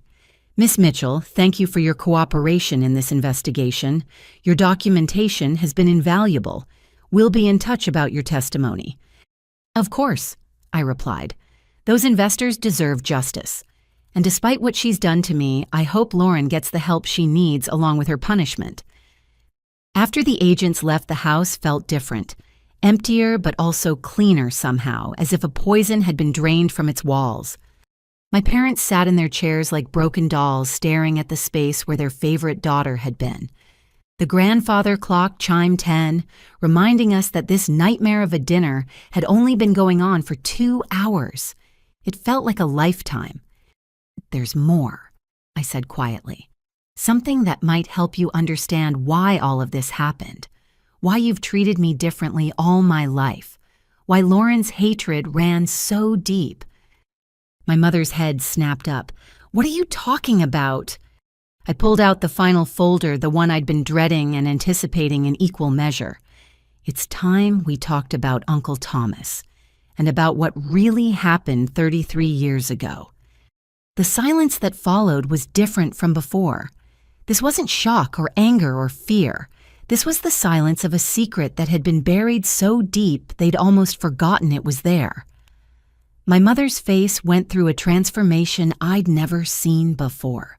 "Miss Mitchell, thank you for your cooperation in this investigation. Your documentation has been invaluable. We'll be in touch about your testimony." "Of course," I replied. "Those investors deserve justice. And despite what she's done to me, I hope Lauren gets the help she needs along with her punishment." After the agents left, the house felt different. Emptier but also cleaner somehow, as if a poison had been drained from its walls. My parents sat in their chairs like broken dolls, staring at the space where their favorite daughter had been. The grandfather clock chimed 10, reminding us that this nightmare of a dinner had only been going on for 2 hours. It felt like a lifetime. "There's more," I said quietly. "Something that might help you understand why all of this happened. Why you've treated me differently all my life. Why Lauren's hatred ran so deep." My mother's head snapped up. "What are you talking about?" I pulled out the final folder, the one I'd been dreading and anticipating in equal measure. It's time we talked about Uncle Thomas, and about what really happened 33 years ago. The silence that followed was different from before. This wasn't shock or anger or fear. This was the silence of a secret that had been buried so deep they'd almost forgotten it was there. My mother's face went through a transformation I'd never seen before.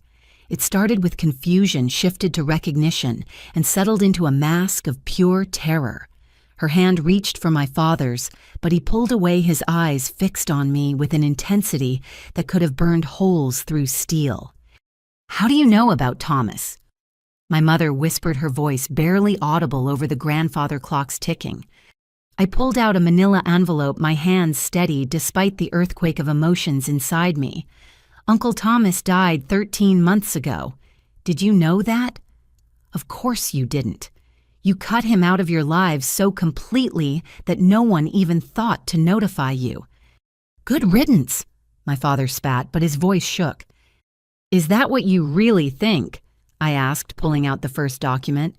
It started with confusion, shifted to recognition, and settled into a mask of pure terror. Her hand reached for my father's, but he pulled away, his eyes fixed on me with an intensity that could have burned holes through steel. "How do you know about Thomas?" My mother whispered, her voice barely audible over the grandfather clock's ticking. I pulled out a manila envelope, my hands steady despite the earthquake of emotions inside me. "Uncle Thomas died 13 months ago. Did you know that?" "Of course you didn't. You cut him out of your lives so completely that no one even thought to notify you." "Good riddance," my father spat, but his voice shook. "Is that what you really think?" I asked, pulling out the first document.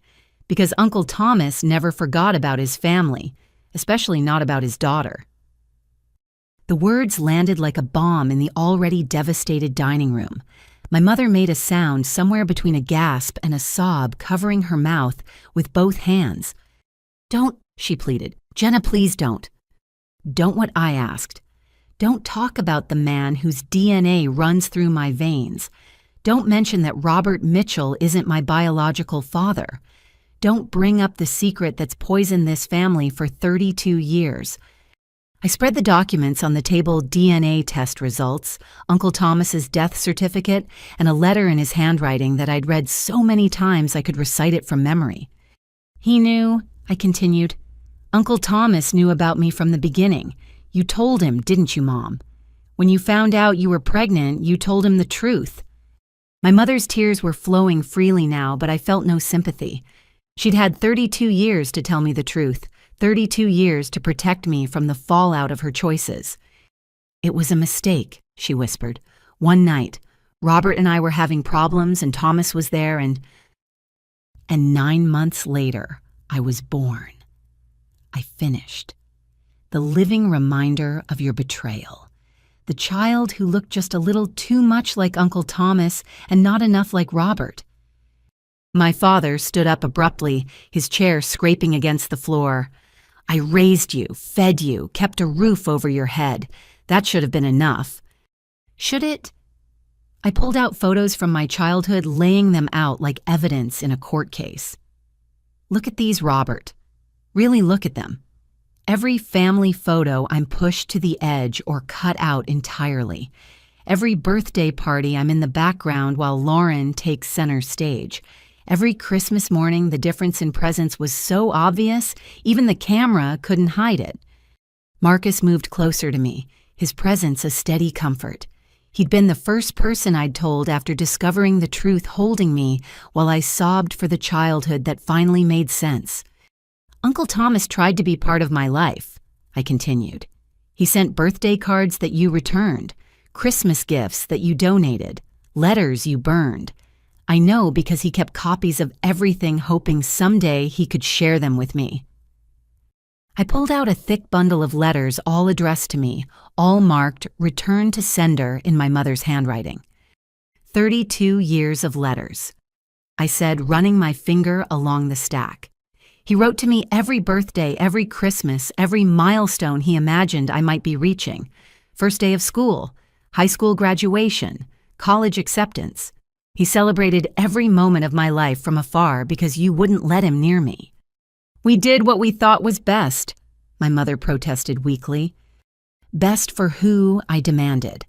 "Because Uncle Thomas never forgot about his family, especially not about his daughter." The words landed like a bomb in the already devastated dining room. My mother made a sound somewhere between a gasp and a sob, covering her mouth with both hands. "Don't," she pleaded. "Jenna, please don't." "Don't what?" I asked. "Don't talk about the man whose DNA runs through my veins. Don't mention that Robert Mitchell isn't my biological father. Don't bring up the secret that's poisoned this family for 32 years. I spread the documents on the table: DNA test results, Uncle Thomas's death certificate, and a letter in his handwriting that I'd read so many times I could recite it from memory. "He knew," I continued. "Uncle Thomas knew about me from the beginning. You told him, didn't you, Mom? When you found out you were pregnant, you told him the truth." My mother's tears were flowing freely now, but I felt no sympathy. She'd had 32 years to tell me the truth, 32 years to protect me from the fallout of her choices. "It was a mistake," she whispered. "One night, Robert and I were having problems and Thomas was there and 9 months later, I was born. I finished. The living reminder of your betrayal. The child who looked just a little too much like Uncle Thomas and not enough like Robert." My father stood up abruptly, his chair scraping against the floor. "I raised you, fed you, kept a roof over your head. That should have been enough." "Should it?" I pulled out photos from my childhood, laying them out like evidence in a court case. "Look at these, Robert. Really look at them. Every family photo I'm pushed to the edge or cut out entirely. Every birthday party I'm in the background while Lauren takes center stage. Every Christmas morning, the difference in presents was so obvious, even the camera couldn't hide it. Marcus moved closer to me, his presence a steady comfort. He'd been the first person I'd told after discovering the truth holding me while I sobbed for the childhood that finally made sense. Uncle Thomas tried to be part of my life, I continued. He sent birthday cards that you returned, Christmas gifts that you donated, letters you burned. I know because he kept copies of everything, hoping someday he could share them with me. I pulled out a thick bundle of letters all addressed to me, all marked "Return to Sender" in my mother's handwriting. 32 years of letters, I said, running my finger along the stack. He wrote to me every birthday, every Christmas, every milestone he imagined I might be reaching. First day of school, high school graduation, college acceptance. He celebrated every moment of my life from afar because you wouldn't let him near me. We did what we thought was best, my mother protested weakly. Best for who, I demanded.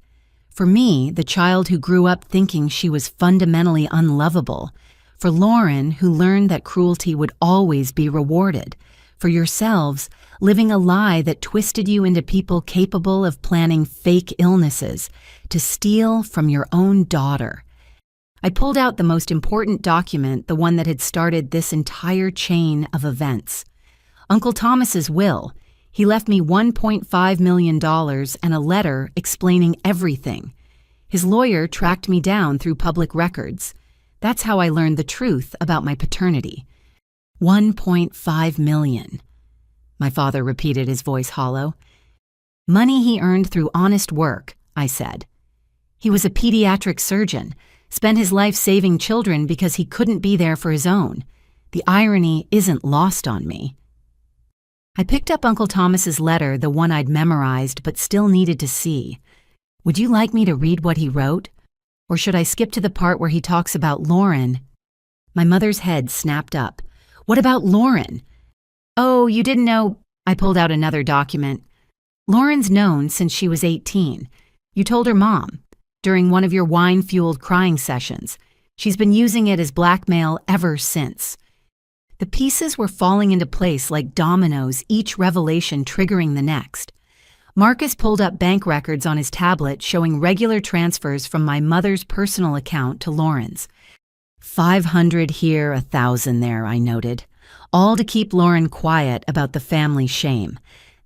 For me, the child who grew up thinking she was fundamentally unlovable. For Lauren, who learned that cruelty would always be rewarded. For yourselves, living a lie that twisted you into people capable of planning fake illnesses to steal from your own daughter. I pulled out the most important document, the one that had started this entire chain of events. Uncle Thomas's will. He left me $1.5 million and a letter explaining everything. His lawyer tracked me down through public records. That's how I learned the truth about my paternity. 1.5 million. My father repeated, his voice hollow. Money he earned through honest work, I said. He was a pediatric surgeon, spent his life saving children because he couldn't be there for his own. The irony isn't lost on me. I picked up Uncle Thomas's letter, the one I'd memorized but still needed to see. Would you like me to read what he wrote? Or should I skip to the part where he talks about Lauren? My mother's head snapped up. What about Lauren? Oh, you didn't know. I pulled out another document. Lauren's known since she was 18. You told her mom. During one of your wine-fueled crying sessions. She's been using it as blackmail ever since. The pieces were falling into place like dominoes, each revelation triggering the next. Marcus pulled up bank records on his tablet showing regular transfers from my mother's personal account to Lauren's. 500 here, 1,000 there, I noted. All to keep Lauren quiet about the family shame.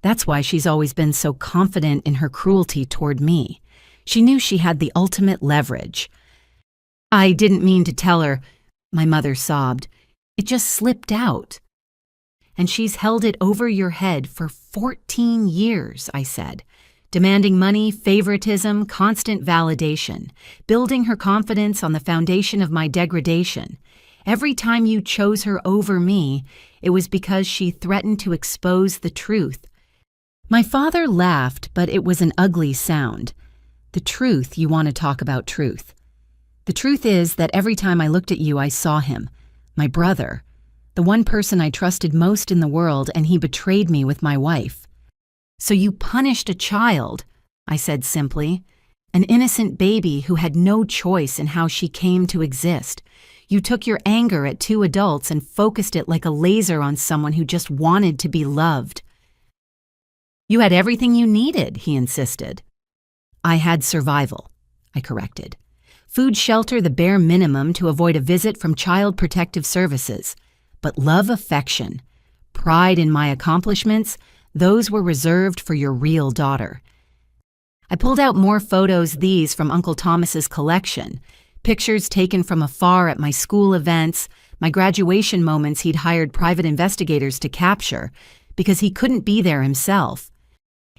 That's why she's always been so confident in her cruelty toward me. She knew she had the ultimate leverage. I didn't mean to tell her, my mother sobbed. It just slipped out. And she's held it over your head for 14 years, I said, demanding money, favoritism, constant validation, building her confidence on the foundation of my degradation. Every time you chose her over me, it was because she threatened to expose the truth. My father laughed, but it was an ugly sound. The truth, you want to talk about truth. The truth is that every time I looked at you, I saw him, my brother, the one person I trusted most in the world, and he betrayed me with my wife. So you punished a child, I said simply, an innocent baby who had no choice in how she came to exist. You took your anger at two adults and focused it like a laser on someone who just wanted to be loved. You had everything you needed, he insisted. I had survival, I corrected. Food, shelter, the bare minimum to avoid a visit from Child Protective Services. But love, affection, pride in my accomplishments, those were reserved for your real daughter. I pulled out more photos, these from Uncle Thomas's collection. Pictures taken from afar at my school events, my graduation moments he'd hired private investigators to capture because he couldn't be there himself.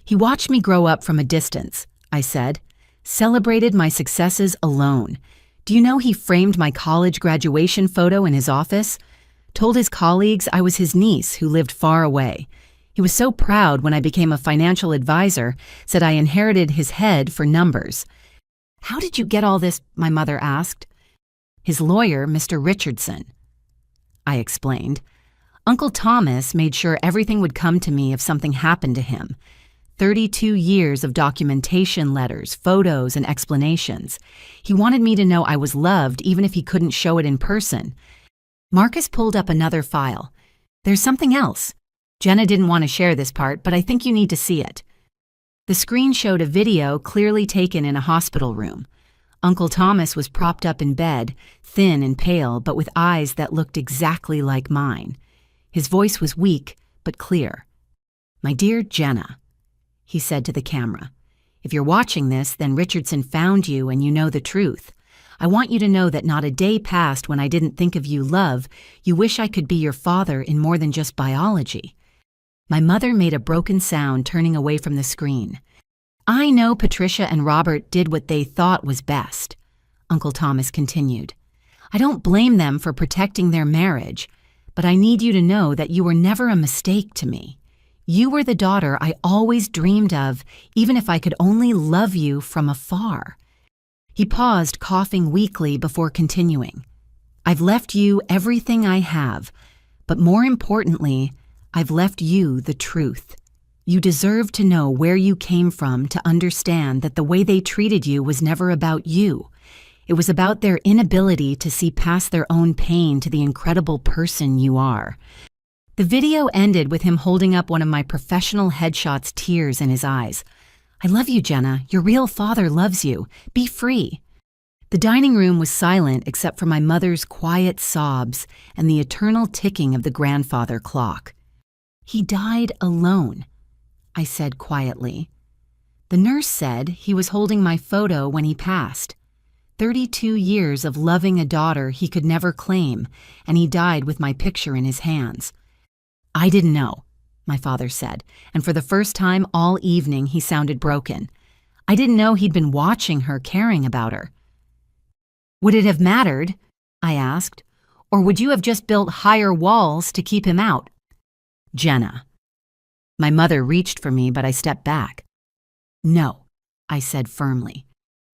He watched me grow up from a distance, I said, celebrated my successes alone. Do you know he framed my college graduation photo in his office? Told his colleagues I was his niece who lived far away. He was so proud when I became a financial advisor, said I inherited his head for numbers. How did you get all this? My mother asked. His lawyer, Mr. Richardson. I explained. Uncle Thomas made sure everything would come to me if something happened to him. 32 years of documentation, letters, photos, and explanations. He wanted me to know I was loved even if he couldn't show it in person. Marcus pulled up another file. There's something else. Jenna didn't want to share this part, but I think you need to see it. The screen showed a video clearly taken in a hospital room. Uncle Thomas was propped up in bed, thin and pale, but with eyes that looked exactly like mine. His voice was weak, but clear. "My dear Jenna," he said to the camera, "if you're watching this, then Richardson found you and you know the truth. I want you to know that not a day passed when I didn't think of you, love. You wish I could be your father in more than just biology." My mother made a broken sound, turning away from the screen. "I know Patricia and Robert did what they thought was best," Uncle Thomas continued. "I don't blame them for protecting their marriage, but I need you to know that you were never a mistake to me. You were the daughter I always dreamed of, even if I could only love you from afar." He paused, coughing weakly before continuing. "I've left you everything I have, but more importantly, I've left you the truth. You deserve to know where you came from to understand that the way they treated you was never about you. It was about their inability to see past their own pain to the incredible person you are." The video ended with him holding up one of my professional headshots, tears in his eyes. "I love you, Jenna. Your real father loves you. Be free." The dining room was silent except for my mother's quiet sobs and the eternal ticking of the grandfather clock. "He died alone," I said quietly. "The nurse said he was holding my photo when he passed. 32 years of loving a daughter he could never claim, and he died with my picture in his hands." "I didn't know," my father said, and for the first time all evening he sounded broken. "I didn't know he'd been watching her, caring about her." "Would it have mattered?" I asked. "Or would you have just built higher walls to keep him out?" "Jenna." My mother reached for me, but I stepped back. "No," I said firmly.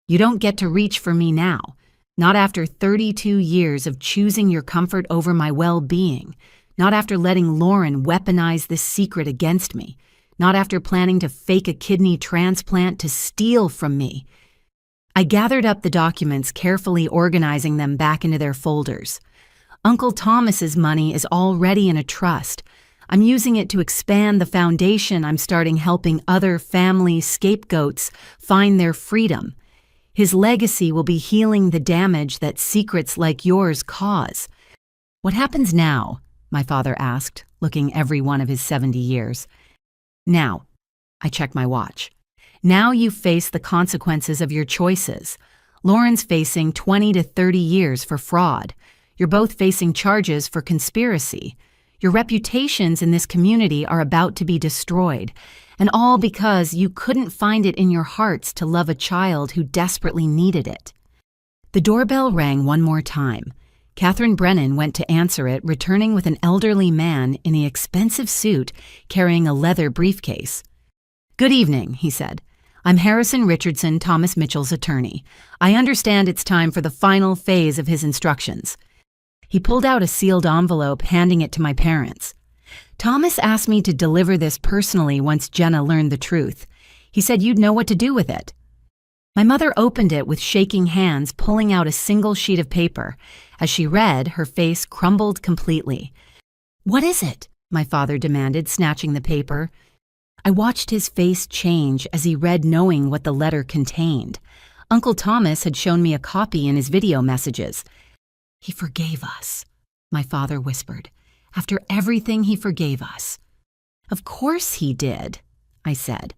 "You don't get to reach for me now. Not after 32 years of choosing your comfort over my well-being. Not after letting Lauren weaponize this secret against me. Not after planning to fake a kidney transplant to steal from me." I gathered up the documents, carefully organizing them back into their folders. Uncle Thomas's money is already in a trust. I'm using it to expand the foundation I'm starting, helping other family scapegoats find their freedom. His legacy will be healing the damage that secrets like yours cause. "What happens now?" my father asked, looking every one of his 70 years. "Now," I checked my watch. "Now you face the consequences of your choices. Lauren's facing 20 to 30 years for fraud. You're both facing charges for conspiracy. Your reputations in this community are about to be destroyed, and all because you couldn't find it in your hearts to love a child who desperately needed it." The doorbell rang one more time. Catherine Brennan went to answer it, returning with an elderly man in an expensive suit carrying a leather briefcase. "Good evening," he said. "I'm Harrison Richardson, Thomas Mitchell's attorney. I understand it's time for the final phase of his instructions." He pulled out a sealed envelope, handing it to my parents. "Thomas asked me to deliver this personally once Jenna learned the truth. He said you'd know what to do with it." My mother opened it with shaking hands, pulling out a single sheet of paper. As she read, her face crumbled completely. "What is it?" my father demanded, snatching the paper. I watched his face change as he read, knowing what the letter contained. Uncle Thomas had shown me a copy in his video messages. "He forgave us," my father whispered. "After everything, he forgave us." "Of course he did," I said.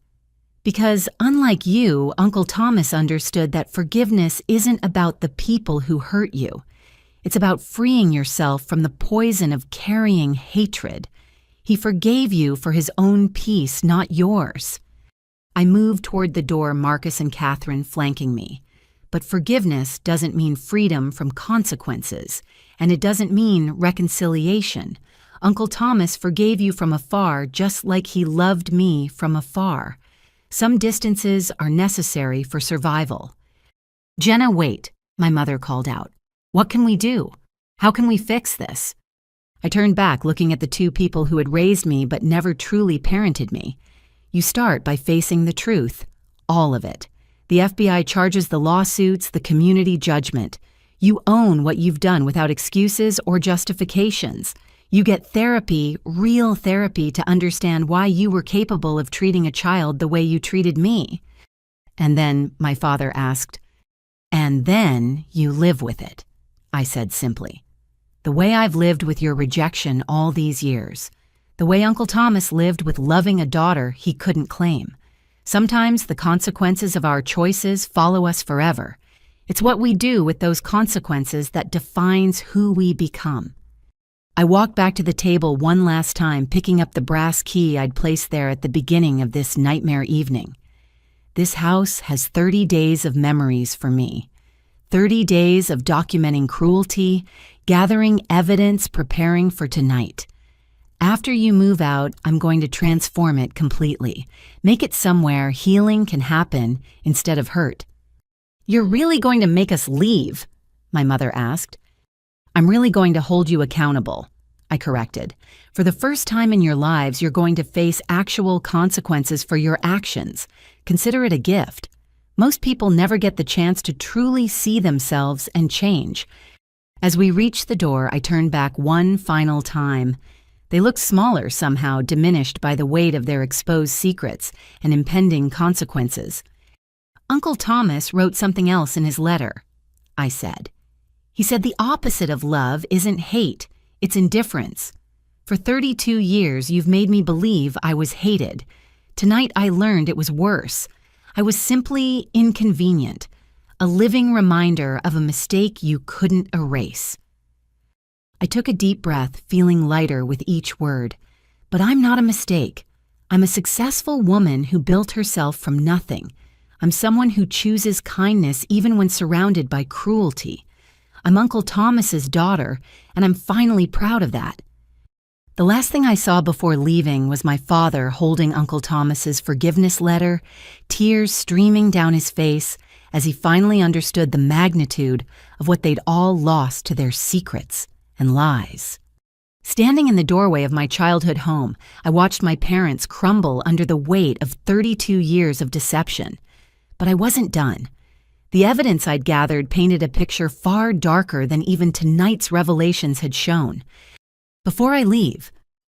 "Because, unlike you, Uncle Thomas understood that forgiveness isn't about the people who hurt you. It's about freeing yourself from the poison of carrying hatred. He forgave you for his own peace, not yours." I moved toward the door, Marcus and Catherine flanking me. But forgiveness doesn't mean freedom from consequences, and it doesn't mean reconciliation. Uncle Thomas forgave you from afar just like he loved me from afar. Some distances are necessary for survival. "Jenna, wait," my mother called out. "What can we do? How can we fix this?" I turned back, looking at the two people who had raised me but never truly parented me. You start by facing the truth, all of it. The FBI charges, the lawsuits, the community judgment. You own what you've done without excuses or justifications. You get therapy, real therapy, to understand why you were capable of treating a child the way you treated me." And then my father asked, "And then you live with it," I said simply. "The way I've lived with your rejection all these years. The way Uncle Thomas lived with loving a daughter he couldn't claim. Sometimes the consequences of our choices follow us forever. It's what we do with those consequences that defines who we become." I walked back to the table one last time, picking up the brass key I'd placed there at the beginning of this nightmare evening. This house has 30 days of memories for me. 30 days of documenting cruelty, gathering evidence, preparing for tonight. After you move out, I'm going to transform it completely. Make it somewhere healing can happen instead of hurt. "You're really going to make us leave?" my mother asked. "I'm really going to hold you accountable," I corrected. "For the first time in your lives, you're going to face actual consequences for your actions. Consider it a gift. Most people never get the chance to truly see themselves and change." As we reached the door, I turned back one final time. They looked smaller somehow, diminished by the weight of their exposed secrets and impending consequences. "Uncle Thomas wrote something else in his letter," I said. "He said the opposite of love isn't hate, it's indifference. For 32 years, you've made me believe I was hated. Tonight I learned it was worse. I was simply inconvenient, a living reminder of a mistake you couldn't erase." I took a deep breath, feeling lighter with each word. But I'm not a mistake. I'm a successful woman who built herself from nothing. I'm someone who chooses kindness even when surrounded by cruelty. I'm Uncle Thomas's daughter, and I'm finally proud of that. The last thing I saw before leaving was my father holding Uncle Thomas's forgiveness letter, tears streaming down his face as he finally understood the magnitude of what they'd all lost to their secrets and lies. Standing in the doorway of my childhood home, I watched my parents crumble under the weight of 32 years of deception. But I wasn't done. The evidence I'd gathered painted a picture far darker than even tonight's revelations had shown. "Before I leave,"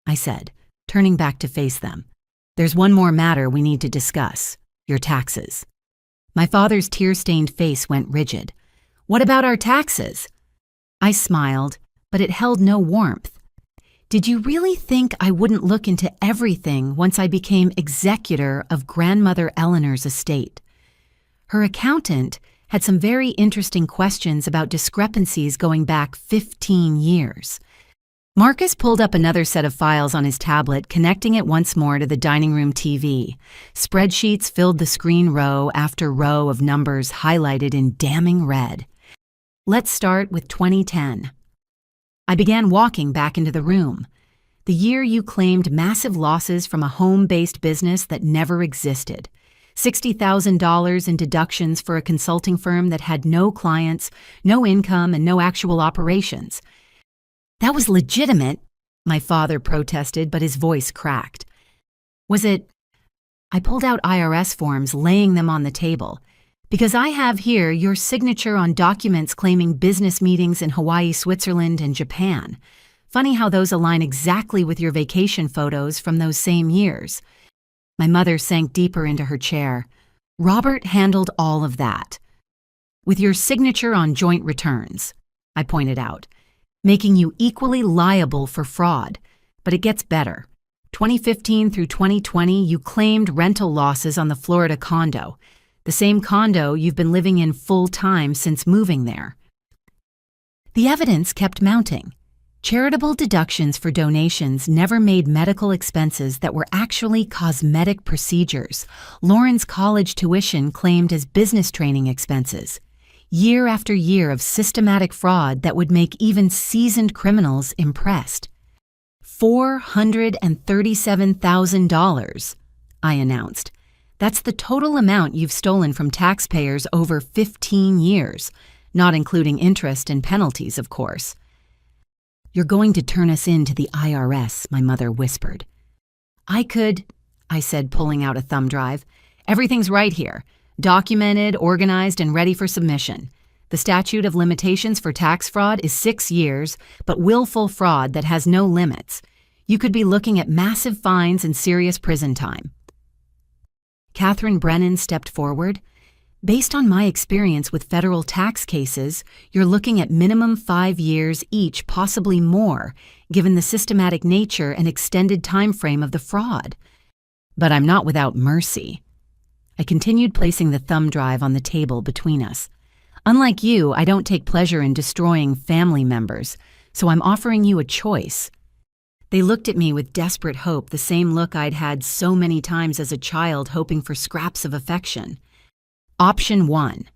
I said, turning back to face them, "there's one more matter we need to discuss: your taxes." My father's tear-stained face went rigid. "What about our taxes?" I smiled, but it held no warmth. "Did you really think I wouldn't look into everything once I became executor of Grandmother Eleanor's estate? Her accountant had some very interesting questions about discrepancies going back 15 years. Marcus pulled up another set of files on his tablet, connecting it once more to the dining room TV. Spreadsheets filled the screen row after row of numbers highlighted in damning red. Let's start with 2010. I began walking back into the room. The year you claimed massive losses from a home-based business that never existed. $60,000 in deductions for a consulting firm that had no clients, no income, and no actual operations. "That was legitimate," my father protested, but his voice cracked. "Was it?" I pulled out IRS forms, laying them on the table. "Because I have here your signature on documents claiming business meetings in Hawaii, Switzerland, and Japan. Funny how those align exactly with your vacation photos from those same years." My mother sank deeper into her chair. "Robert handled all of that. With your signature on joint returns," I pointed out, "making you equally liable for fraud. But it gets better. 2015 through 2020, you claimed rental losses on the Florida condo, the same condo you've been living in full-time since moving there." The evidence kept mounting. Charitable deductions for donations never made medical expenses that were actually cosmetic procedures. Lauren's college tuition claimed as business training expenses. Year after year of systematic fraud that would make even seasoned criminals impressed. $437,000, I announced. "That's the total amount you've stolen from taxpayers over 15 years, not including interest and penalties, of course." "You're going to turn us in to the IRS," my mother whispered. I said, pulling out a thumb drive. "Everything's right here, documented, organized, and ready for submission. The statute of limitations for tax fraud is 6 years, but willful fraud that has no limits. You could be looking at massive fines and serious prison time. Catherine Brennan stepped forward. Based on my experience with federal tax cases, you're looking at minimum 5 years each, possibly more, given the systematic nature and extended time frame of the fraud. But I'm not without mercy. I continued placing the thumb drive on the table between us. Unlike you, I don't take pleasure in destroying family members, so I'm offering you a choice. They looked at me with desperate hope, the same look I'd had so many times as a child hoping for scraps of affection. Option 1,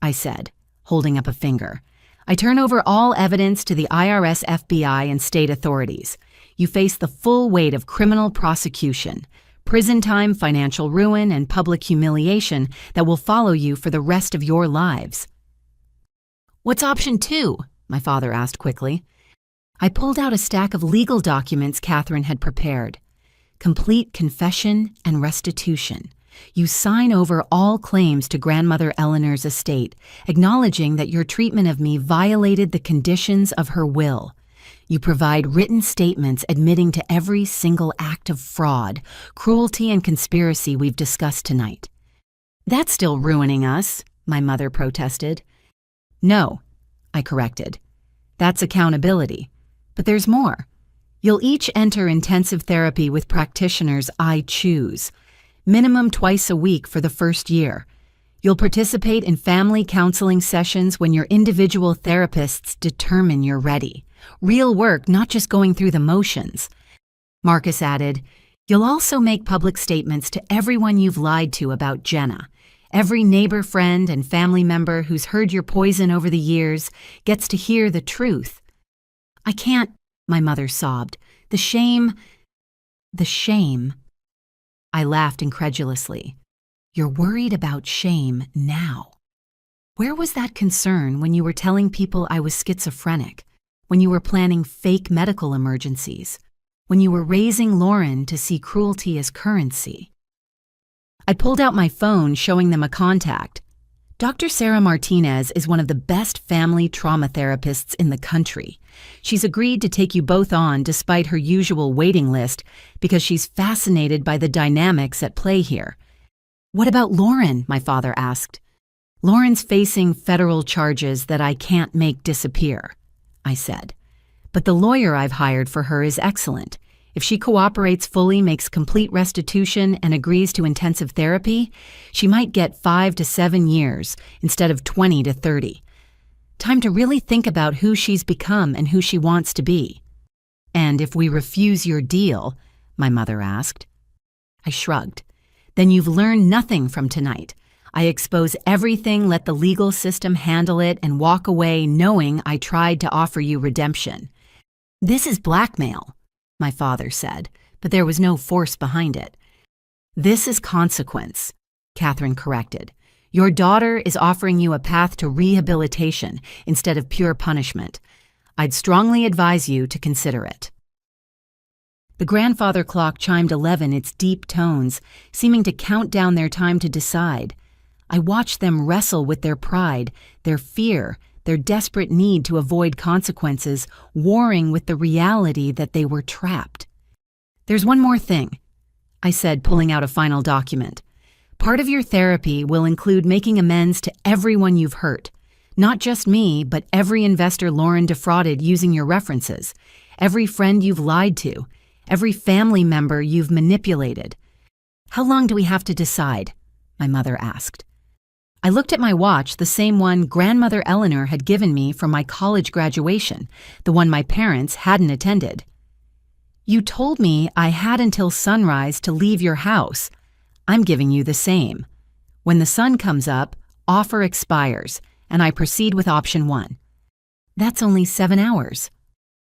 I said, holding up a finger. I turn over all evidence to the IRS, FBI, and state authorities. You face the full weight of criminal prosecution, prison time, financial ruin, and public humiliation that will follow you for the rest of your lives. What's option 2? My father asked quickly. I pulled out a stack of legal documents Catherine had prepared. Complete confession and restitution. You sign over all claims to grandmother Eleanor's estate, acknowledging that your treatment of me violated the conditions of her will. You provide written statements admitting to every single act of fraud, cruelty, and conspiracy we've discussed tonight. That's still ruining us, my mother protested. No, I corrected. That's accountability. But there's more. You'll each enter intensive therapy with practitioners I choose, minimum twice a week for the first year. You'll participate in family counseling sessions when your individual therapists determine you're ready. Real work, not just going through the motions. Marcus added, you'll also make public statements to everyone you've lied to about Jenna. Every neighbor, friend, and family member who's heard your poison over the years gets to hear the truth. I can't, my mother sobbed. The shame. I laughed incredulously. You're worried about shame now. Where was that concern when you were telling people I was schizophrenic? When you were planning fake medical emergencies? When you were raising Lauren to see cruelty as currency? I pulled out my phone, showing them a contact. Dr. Sarah Martinez is one of the best family trauma therapists in the country. She's agreed to take you both on despite her usual waiting list because she's fascinated by the dynamics at play here. What about Lauren? My father asked. Lauren's facing federal charges that I can't make disappear, I said. But the lawyer I've hired for her is excellent. If she cooperates fully, makes complete restitution, and agrees to intensive therapy, she might get 5 to 7 years instead of 20 to 30. Time to really think about who she's become and who she wants to be. And if we refuse your deal, my mother asked. I shrugged. Then you've learned nothing from tonight. I expose everything, let the legal system handle it, and walk away knowing I tried to offer you redemption. This is blackmail, my father said, but there was no force behind it. This is consequence, Catherine corrected. Your daughter is offering you a path to rehabilitation instead of pure punishment. I'd strongly advise you to consider it. The grandfather clock chimed 11, its deep tones, seeming to count down their time to decide. I watched them wrestle with their pride, their fear, their desperate need to avoid consequences, warring with the reality that they were trapped. There's one more thing, I said, pulling out a final document. Part of your therapy will include making amends to everyone you've hurt. Not just me, but every investor Lauren defrauded using your references, every friend you've lied to, every family member you've manipulated. How long do we have to decide? My mother asked. I looked at my watch, the same one grandmother Eleanor had given me for my college graduation, the one my parents hadn't attended. You told me I had until sunrise to leave your house. I'm giving you the same. When the sun comes up, offer expires, and I proceed with option 1. That's only 7 hours.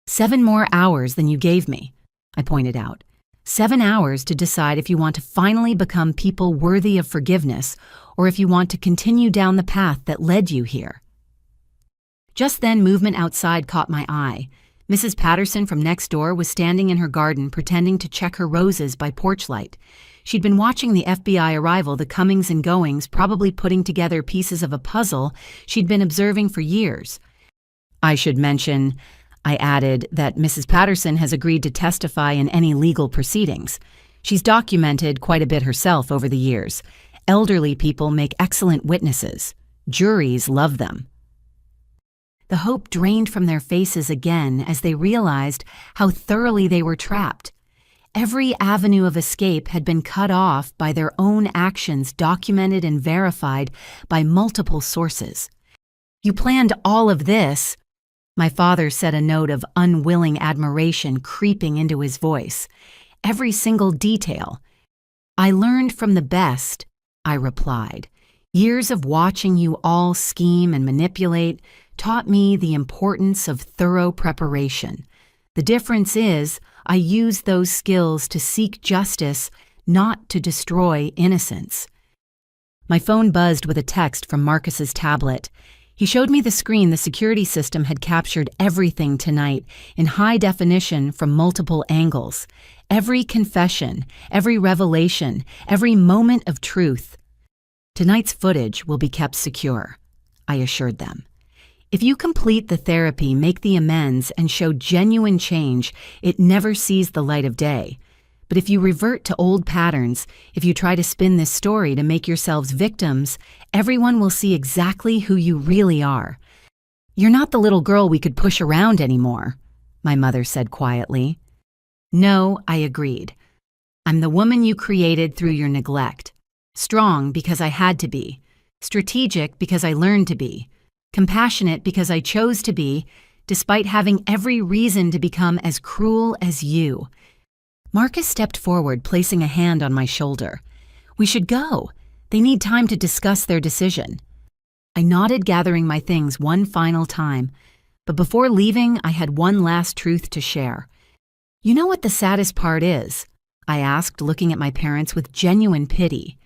7 more hours than you gave me, I pointed out. 7 hours to decide if you want to finally become people worthy of forgiveness or if you want to continue down the path that led you here. Just then, movement outside caught my eye. Mrs. Patterson from next door was standing in her garden pretending to check her roses by porch light. She'd been watching the FBI arrival, the comings and goings, probably putting together pieces of a puzzle she'd been observing for years. I should mention, I added, that Mrs. Patterson has agreed to testify in any legal proceedings. She's documented quite a bit herself over the years. Elderly people make excellent witnesses. Juries love them. The hope drained from their faces again as they realized how thoroughly they were trapped. Every avenue of escape had been cut off by their own actions, documented and verified by multiple sources. "You planned all of this," my father said, a note of unwilling admiration creeping into his voice. "Every single detail." "I learned from the best," I replied. "Years of watching you all scheme and manipulate taught me the importance of thorough preparation. The difference is, I use those skills to seek justice, not to destroy innocence." My phone buzzed with a text from Marcus's tablet. He showed me the screen. The security system had captured everything tonight in high definition from multiple angles. Every confession, every revelation, every moment of truth. "Tonight's footage will be kept secure," I assured them. "If you complete the therapy, make the amends, and show genuine change, it never sees the light of day. But if you revert to old patterns, if you try to spin this story to make yourselves victims, everyone will see exactly who you really are. You're not the little girl we could push around anymore," my mother said quietly. "No," I agreed. "I'm the woman you created through your neglect. Strong because I had to be. Strategic because I learned to be. Compassionate because I chose to be, despite having every reason to become as cruel as you." Marcus stepped forward, placing a hand on my shoulder. "We should go. They need time to discuss their decision." I nodded, gathering my things one final time. But before leaving, I had one last truth to share. "You know what the saddest part is?" I asked, looking at my parents with genuine pity.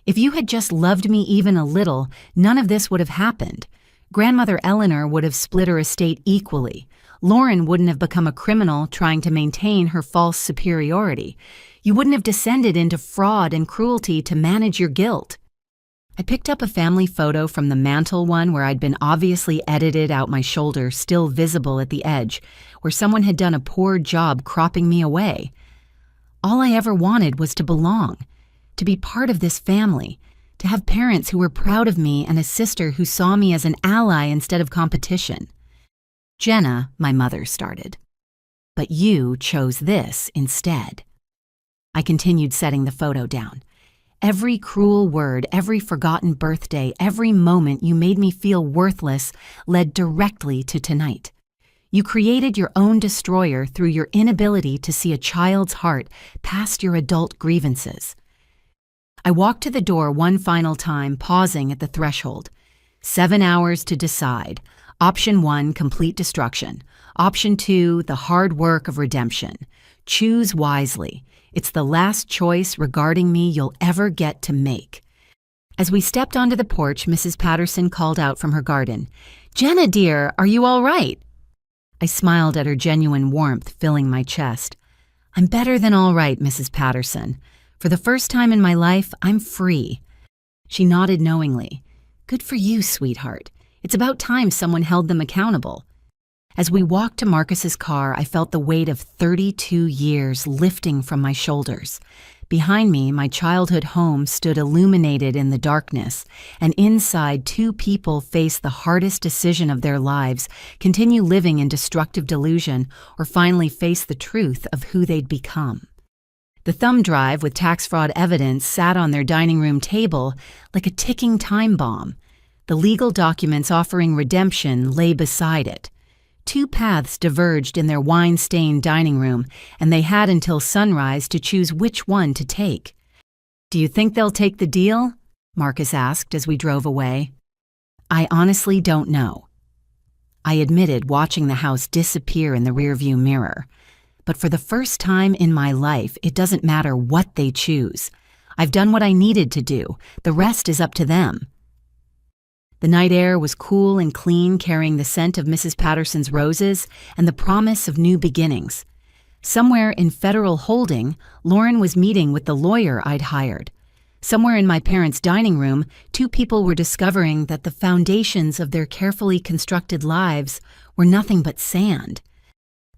"If you had just loved me even a little, none of this would have happened. Grandmother Eleanor would have split her estate equally. Lauren wouldn't have become a criminal trying to maintain her false superiority. You wouldn't have descended into fraud and cruelty to manage your guilt." I picked up a family photo from the mantle, one where I'd been obviously edited out, my shoulder still visible at the edge, where someone had done a poor job cropping me away. All I ever wanted was to belong, to be part of this family, to have parents who were proud of me and a sister who saw me as an ally instead of competition. "Jenna," my mother started. "But you chose this instead." I continued, setting the photo down. "Every cruel word, every forgotten birthday, every moment you made me feel worthless led directly to tonight. You created your own destroyer through your inability to see a child's heart past your adult grievances." I walked to the door one final time, pausing at the threshold. 7 hours to decide. Option 1, complete destruction. Option 2, the hard work of redemption. Choose wisely. It's the last choice regarding me you'll ever get to make. As we stepped onto the porch, Mrs. Patterson called out from her garden, "Jenna, dear, are you all right?" I smiled at her genuine warmth, filling my chest. "I'm better than all right, Mrs. Patterson. For the first time in my life, I'm free." She nodded knowingly. "Good for you, sweetheart. It's about time someone held them accountable." As we walked to Marcus's car, I felt the weight of 32 years lifting from my shoulders. Behind me, my childhood home stood illuminated in the darkness, and inside, 2 people faced the hardest decision of their lives: continue living in destructive delusion or finally face the truth of who they'd become. The thumb drive with tax fraud evidence sat on their dining room table like a ticking time bomb. The legal documents offering redemption lay beside it. 2 paths diverged in their wine-stained dining room, and they had until sunrise to choose which one to take. "Do you think they'll take the deal?" Marcus asked as we drove away. "I honestly don't know," I admitted, watching the house disappear in the rearview mirror. "But for the first time in my life, it doesn't matter what they choose. I've done what I needed to do. The rest is up to them." The night air was cool and clean, carrying the scent of Mrs. Patterson's roses and the promise of new beginnings. Somewhere in Federal Holding, Lauren was meeting with the lawyer I'd hired. Somewhere in my parents' dining room, two people were discovering that the foundations of their carefully constructed lives were nothing but sand.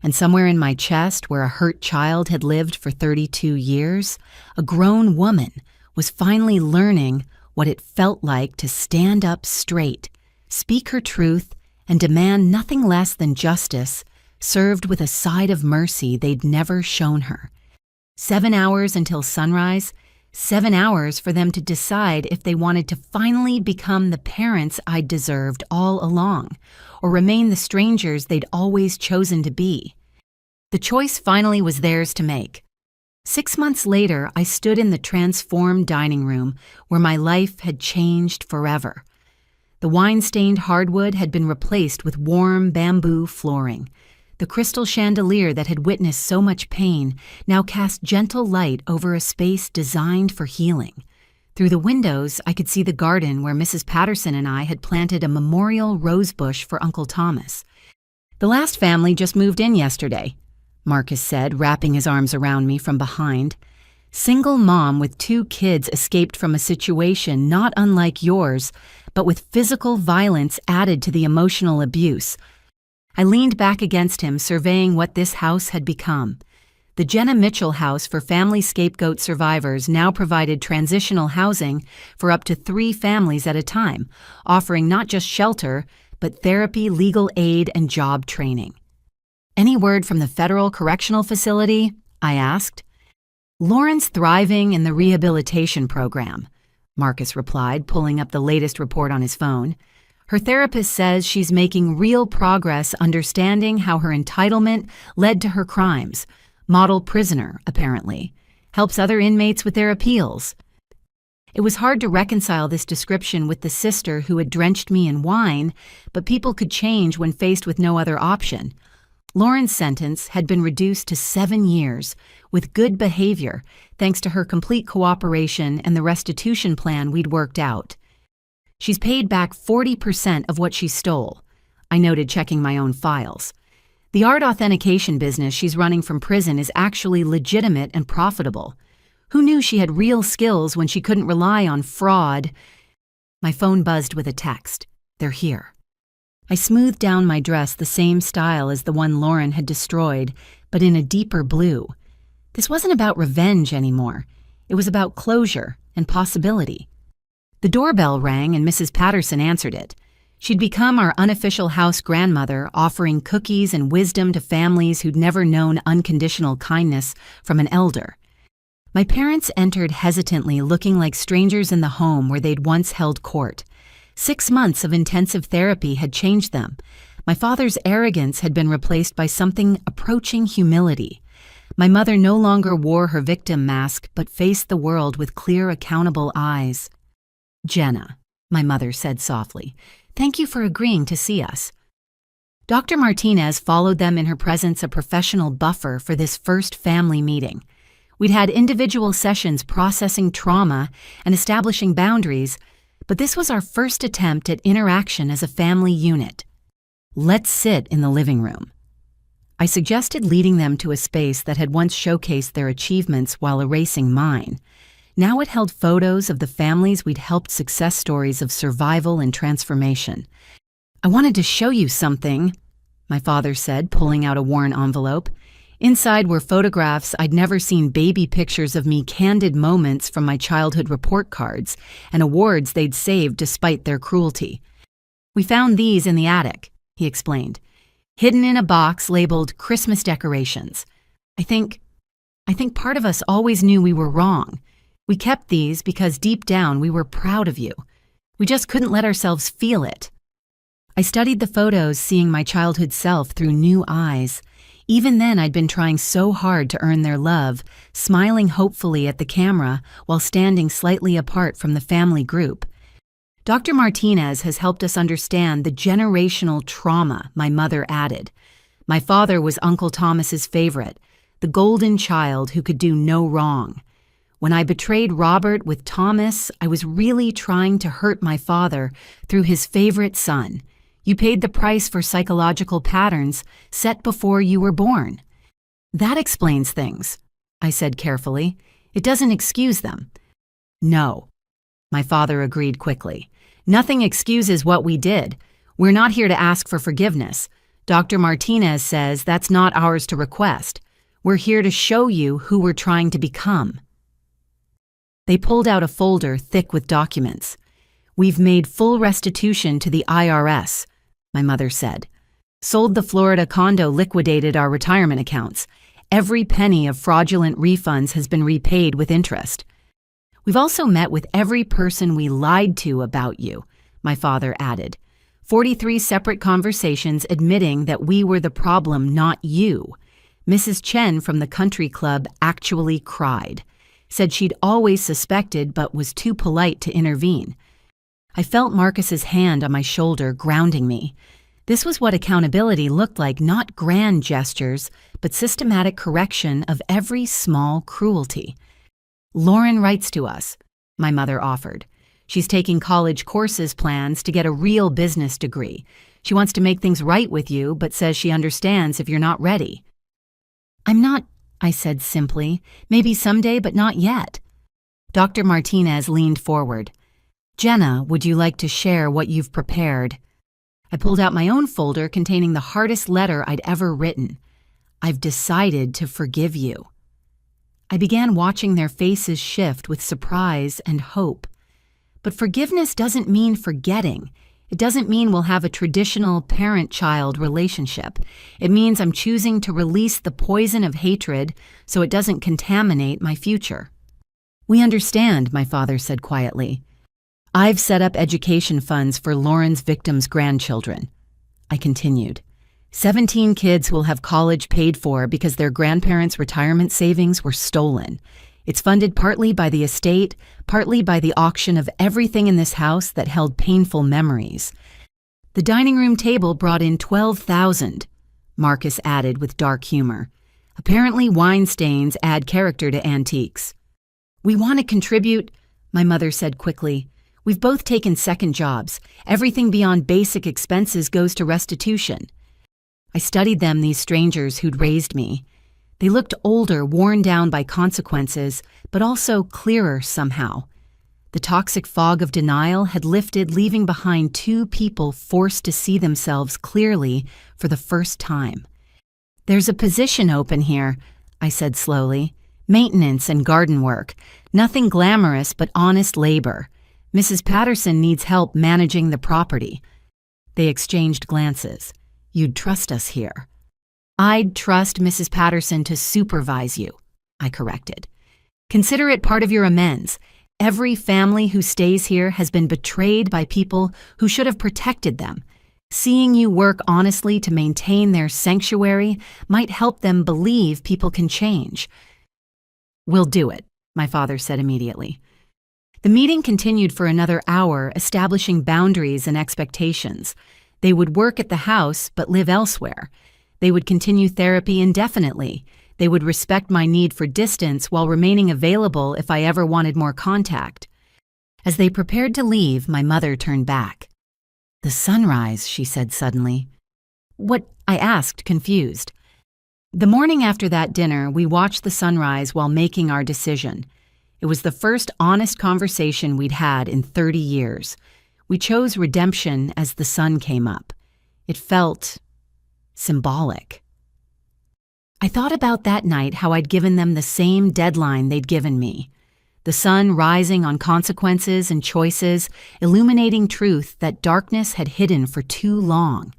And somewhere in my chest, where a hurt child had lived for 32 years, a grown woman was finally learning what it felt like to stand up straight, speak her truth, and demand nothing less than justice, served with a side of mercy they'd never shown her. 7 hours until sunrise, 7 hours for them to decide if they wanted to finally become the parents I'd deserved all along, or remain the strangers they'd always chosen to be. The choice finally was theirs to make. 6 months later, I stood in the transformed dining room where my life had changed forever. The wine-stained hardwood had been replaced with warm bamboo flooring. The crystal chandelier that had witnessed so much pain now cast gentle light over a space designed for healing. Through the windows, I could see the garden where Mrs. Patterson and I had planted a memorial rose bush for Uncle Thomas. "The last family just moved in yesterday," Marcus said, wrapping his arms around me from behind. "Single mom with 2 kids escaped from a situation not unlike yours, but with physical violence added to the emotional abuse." I leaned back against him, surveying what this house had become. The Jenna Mitchell House for Family Scapegoat Survivors now provided transitional housing for up to 3 families at a time, offering not just shelter, but therapy, legal aid, and job training. "Any word from the federal correctional facility?" I asked. "Lauren's thriving in the rehabilitation program," Marcus replied, pulling up the latest report on his phone. "Her therapist says she's making real progress understanding how her entitlement led to her crimes. Model prisoner, apparently. Helps other inmates with their appeals." It was hard to reconcile this description with the sister who had drenched me in wine, but people could change when faced with no other option. Lauren's sentence had been reduced to 7 years, with good behavior, thanks to her complete cooperation and the restitution plan we'd worked out. "She's paid back 40% of what she stole," I noted, checking my own files. "The art authentication business she's running from prison is actually legitimate and profitable. Who knew she had real skills when she couldn't rely on fraud?" My phone buzzed with a text. "They're here." I smoothed down my dress the same style as the one Lauren had destroyed, but in a deeper blue. This wasn't about revenge anymore. It was about closure and possibility. The doorbell rang and Mrs. Patterson answered it. She'd become our unofficial house grandmother, offering cookies and wisdom to families who'd never known unconditional kindness from an elder. My parents entered hesitantly, looking like strangers in the home where they'd once held court. 6 months of intensive therapy had changed them. My father's arrogance had been replaced by something approaching humility. My mother no longer wore her victim mask, but faced the world with clear, accountable eyes. "Jenna," my mother said softly, "thank you for agreeing to see us." Dr. Martinez followed them in her presence, a professional buffer for this first family meeting. We'd had individual sessions processing trauma and establishing boundaries, but this was our first attempt at interaction as a family unit. "Let's sit in the living room." I suggested leading them to a space that had once showcased their achievements while erasing mine. Now it held photos of the families we'd helped, success stories of survival and transformation. "I wanted to show you something," my father said, pulling out a worn envelope. Inside were photographs I'd never seen, baby pictures of me, candid moments from my childhood report cards, and awards they'd saved despite their cruelty. "We found these in the attic," he explained, "hidden in a box labeled Christmas decorations. I think part of us always knew we were wrong. We kept these because deep down we were proud of you. We just couldn't let ourselves feel it." I studied the photos, seeing my childhood self through new eyes. Even then, I'd been trying so hard to earn their love, smiling hopefully at the camera while standing slightly apart from the family group. Dr. Martinez has helped us understand the generational trauma, my mother added. My father was Uncle Thomas's favorite, the golden child who could do no wrong. When I betrayed Robert with Thomas, I was really trying to hurt my father through his favorite son. You paid the price for psychological patterns set before you were born." "That explains things," I said carefully. "It doesn't excuse them." "No," my father agreed quickly. "Nothing excuses what we did. We're not here to ask for forgiveness. Dr. Martinez says that's not ours to request. We're here to show you who we're trying to become." They pulled out a folder thick with documents. "We've made full restitution to the IRS," my mother said. "Sold the Florida condo, liquidated our retirement accounts. Every penny of fraudulent refunds has been repaid with interest. We've also met with every person we lied to about you," my father added. 43 separate conversations admitting that we were the problem, not you. Mrs. Chen from the country club actually cried. Said she'd always suspected but was too polite to intervene. I felt Marcus's hand on my shoulder grounding me. This was what accountability looked like, not grand gestures, but systematic correction of every small cruelty. "Lauren writes to us," my mother offered. "She's taking college courses plans to get a real business degree. She wants to make things right with you, but says she understands if you're not ready." "I'm not," I said simply. "Maybe someday, but not yet." Dr. Martinez leaned forward. "Jenna, would you like to share what you've prepared?" I pulled out my own folder containing the hardest letter I'd ever written. "I've decided to forgive you." I began watching their faces shift with surprise and hope. But forgiveness doesn't mean forgetting. It doesn't mean we'll have a traditional parent-child relationship. It means I'm choosing to release the poison of hatred so it doesn't contaminate my future. "We understand," my father said quietly. "I've set up education funds for Lauren's victims' grandchildren." I continued. 17 kids will have college paid for because their grandparents' retirement savings were stolen. It's funded partly by the estate, partly by the auction of everything in this house that held painful memories. The dining room table brought in $12,000, Marcus added with dark humor. "Apparently wine stains add character to antiques." "We want to contribute," my mother said quickly. "We've both taken second jobs. Everything beyond basic expenses goes to restitution." I studied them, these strangers who'd raised me. They looked older, worn down by consequences, but also clearer somehow. The toxic fog of denial had lifted, leaving behind two people forced to see themselves clearly for the first time. "There's a position open here," I said slowly. "Maintenance and garden work. Nothing glamorous, but honest labor. Mrs. Patterson needs help managing the property." They exchanged glances. "You'd trust us here." "I'd trust Mrs. Patterson to supervise you," I corrected. "Consider it part of your amends. Every family who stays here has been betrayed by people who should have protected them. Seeing you work honestly to maintain their sanctuary might help them believe people can change." "We'll do it," my father said immediately. The meeting continued for another hour, establishing boundaries and expectations. They would work at the house but live elsewhere. They would continue therapy indefinitely. They would respect my need for distance while remaining available if I ever wanted more contact. As they prepared to leave, my mother turned back. "The sunrise," she said suddenly. "What?" I asked, confused. The morning after that dinner, we watched the sunrise while making our decision. It was the first honest conversation we'd had in 30 years. We chose redemption as the sun came up. It felt symbolic. I thought about that night how I'd given them the same deadline they'd given me. The sun rising on consequences and choices, illuminating truth that darkness had hidden for too long.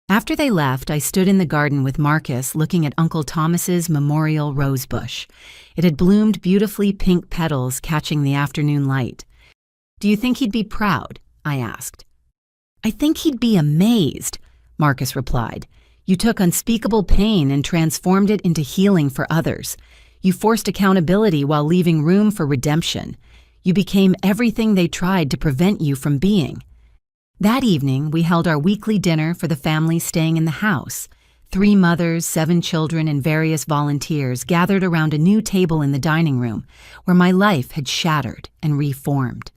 After they left, I stood in the garden with Marcus looking at Uncle Thomas's memorial rose bush. It had bloomed beautifully pink petals catching the afternoon light. "Do you think he'd be proud?" I asked. "I think he'd be amazed," Marcus replied. "You took unspeakable pain and transformed it into healing for others. You forced accountability while leaving room for redemption. You became everything they tried to prevent you from being." That evening, we held our weekly dinner for the family staying in the house. 3 mothers, 7 children, and various volunteers gathered around a new table in the dining room where my life had shattered and reformed.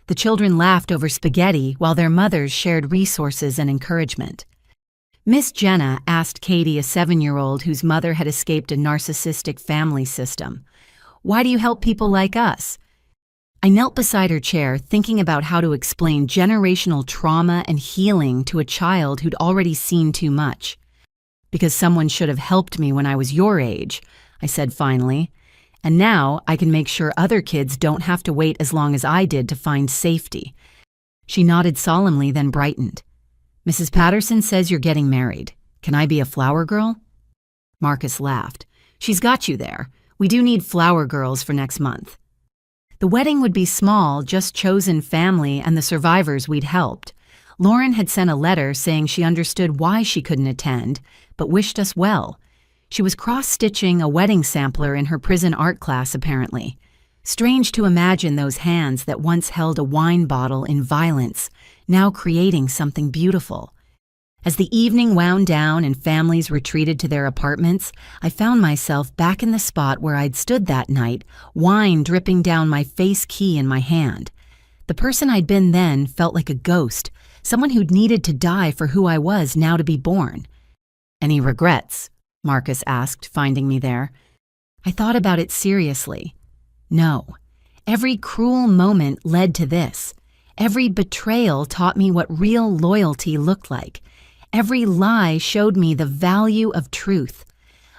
The children laughed over spaghetti while their mothers shared resources and encouragement. Miss Jenna asked Katie, a 7-year-old whose mother had escaped a narcissistic family system, "Why do you help people like us?" I knelt beside her chair, thinking about how to explain generational trauma and healing to a child who'd already seen too much. "Because someone should have helped me when I was your age," I said finally, "and now I can make sure other kids don't have to wait as long as I did to find safety." She nodded solemnly, then brightened. "Mrs. Patterson says you're getting married. Can I be a flower girl?" Marcus laughed. "She's got you there. We do need flower girls for next month." The wedding would be small, just chosen family and the survivors we'd helped. Lauren had sent a letter saying she understood why she couldn't attend, but wished us well. She was cross-stitching a wedding sampler in her prison art class, apparently. Strange to imagine those hands that once held a wine bottle in violence, now creating something beautiful. As the evening wound down and families retreated to their apartments, I found myself back in the spot where I'd stood that night, wine dripping down my face key in my hand. The person I'd been then felt like a ghost, someone who'd needed to die for who I was now to be born. "Any regrets?" Marcus asked, finding me there. I thought about it seriously. No. Every cruel moment led to this. Every betrayal taught me what real loyalty looked like. Every lie showed me the value of truth.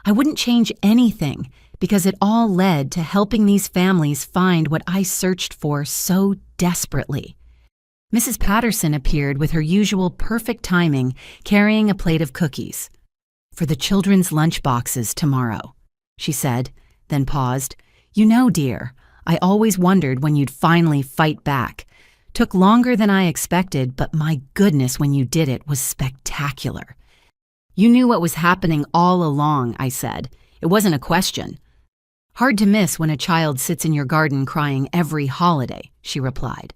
I wouldn't change anything because it all led to helping these families find what I searched for so desperately. Mrs. Patterson appeared with her usual perfect timing, carrying a plate of cookies. "For the children's lunch boxes tomorrow," she said, then paused. "You know, dear, I always wondered when you'd finally fight back. Took longer than I expected, but my goodness, when you did it was spectacular." "You knew what was happening all along," I said. "It wasn't a question." "Hard to miss when a child sits in your garden crying every holiday," she replied.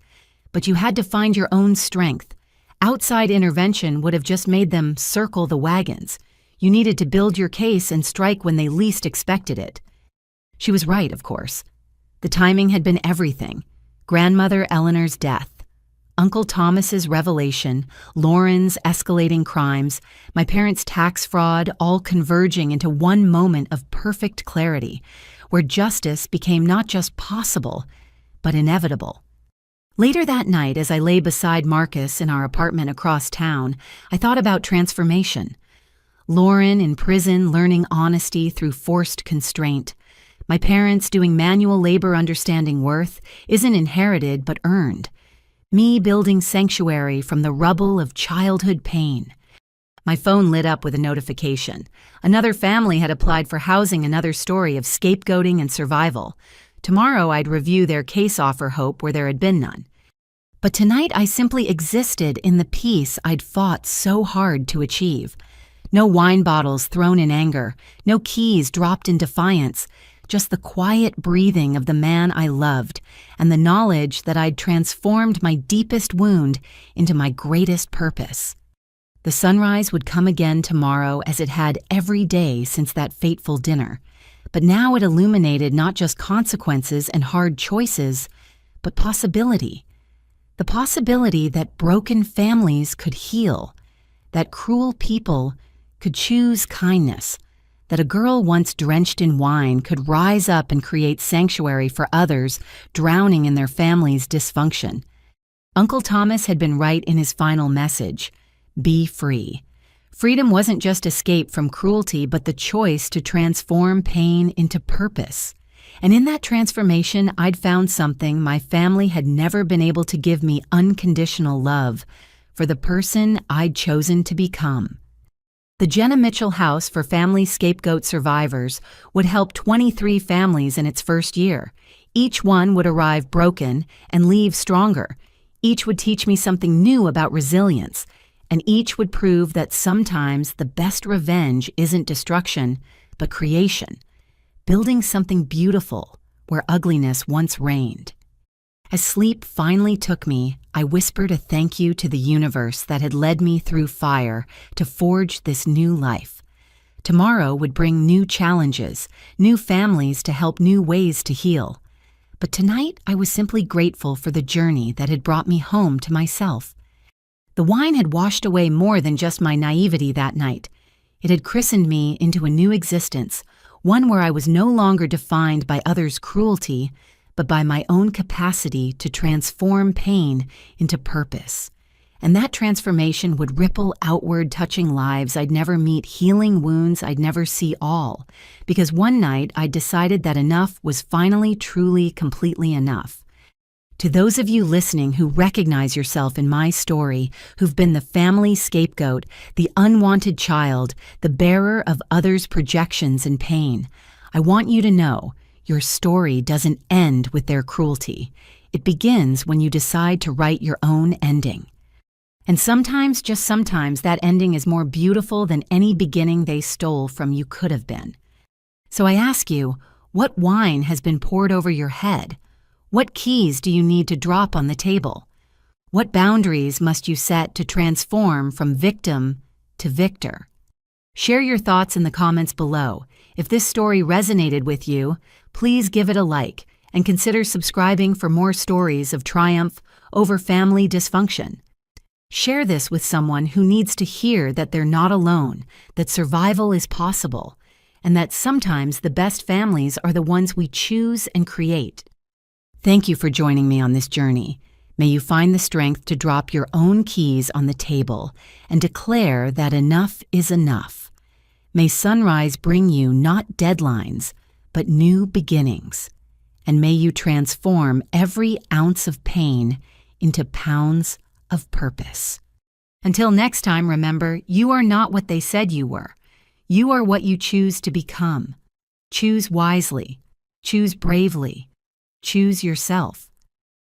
"But you had to find your own strength. Outside intervention would have just made them circle the wagons. You needed to build your case and strike when they least expected it." She was right, of course. The timing had been everything. Grandmother Eleanor's death, Uncle Thomas's revelation, Lauren's escalating crimes, my parents' tax fraud, all converging into one moment of perfect clarity, where justice became not just possible, but inevitable. Later that night, as I lay beside Marcus in our apartment across town, I thought about transformation. Lauren in prison learning honesty through forced constraint. My parents doing manual labor understanding worth isn't inherited but earned. Me building sanctuary from the rubble of childhood pain. My phone lit up with a notification. Another family had applied for housing, another story of scapegoating and survival. Tomorrow I'd review their case offer hope where there had been none. But tonight I simply existed in the peace I'd fought so hard to achieve. No wine bottles thrown in anger, no keys dropped in defiance, just the quiet breathing of the man I loved and the knowledge that I'd transformed my deepest wound into my greatest purpose. The sunrise would come again tomorrow as it had every day since that fateful dinner, but now it illuminated not just consequences and hard choices, but possibility. The possibility that broken families could heal, that cruel people could choose kindness, that a girl once drenched in wine could rise up and create sanctuary for others drowning in their family's dysfunction. Uncle Thomas had been right in his final message: be free. Freedom wasn't just escape from cruelty, but the choice to transform pain into purpose. And in that transformation, I'd found something my family had never been able to give me: unconditional love for the person I'd chosen to become. The Jenna Mitchell House for Family Scapegoat Survivors would help 23 families in its first year. Each one would arrive broken and leave stronger. Each would teach me something new about resilience, and each would prove that sometimes the best revenge isn't destruction, but creation, building something beautiful where ugliness once reigned. As sleep finally took me, I whispered a thank you to the universe that had led me through fire to forge this new life. Tomorrow would bring new challenges, new families to help, new ways to heal. But tonight I was simply grateful for the journey that had brought me home to myself. The wine had washed away more than just my naivety that night. It had christened me into a new existence, one where I was no longer defined by others' cruelty, but by my own capacity to transform pain into purpose. And that transformation would ripple outward, touching lives I'd never meet, healing wounds I'd never see all. Because one night I decided that enough was finally, truly, completely enough. To those of you listening who recognize yourself in my story, who've been the family scapegoat, the unwanted child, the bearer of others' projections and pain, I want you to know your story doesn't end with their cruelty. It begins when you decide to write your own ending. And sometimes, just sometimes, that ending is more beautiful than any beginning they stole from you could have been. So I ask you, what wine has been poured over your head? What keys do you need to drop on the table? What boundaries must you set to transform from victim to victor? Share your thoughts in the comments below. If this story resonated with you, please give it a like and consider subscribing for more stories of triumph over family dysfunction. Share this with someone who needs to hear that they're not alone, that survival is possible, and that sometimes the best families are the ones we choose and create. Thank you for joining me on this journey. May you find the strength to drop your own keys on the table and declare that enough is enough. May sunrise bring you not deadlines, but new beginnings. And may you transform every ounce of pain into pounds of purpose. Until next time, remember, you are not what they said you were. You are what you choose to become. Choose wisely. Choose bravely. Choose yourself.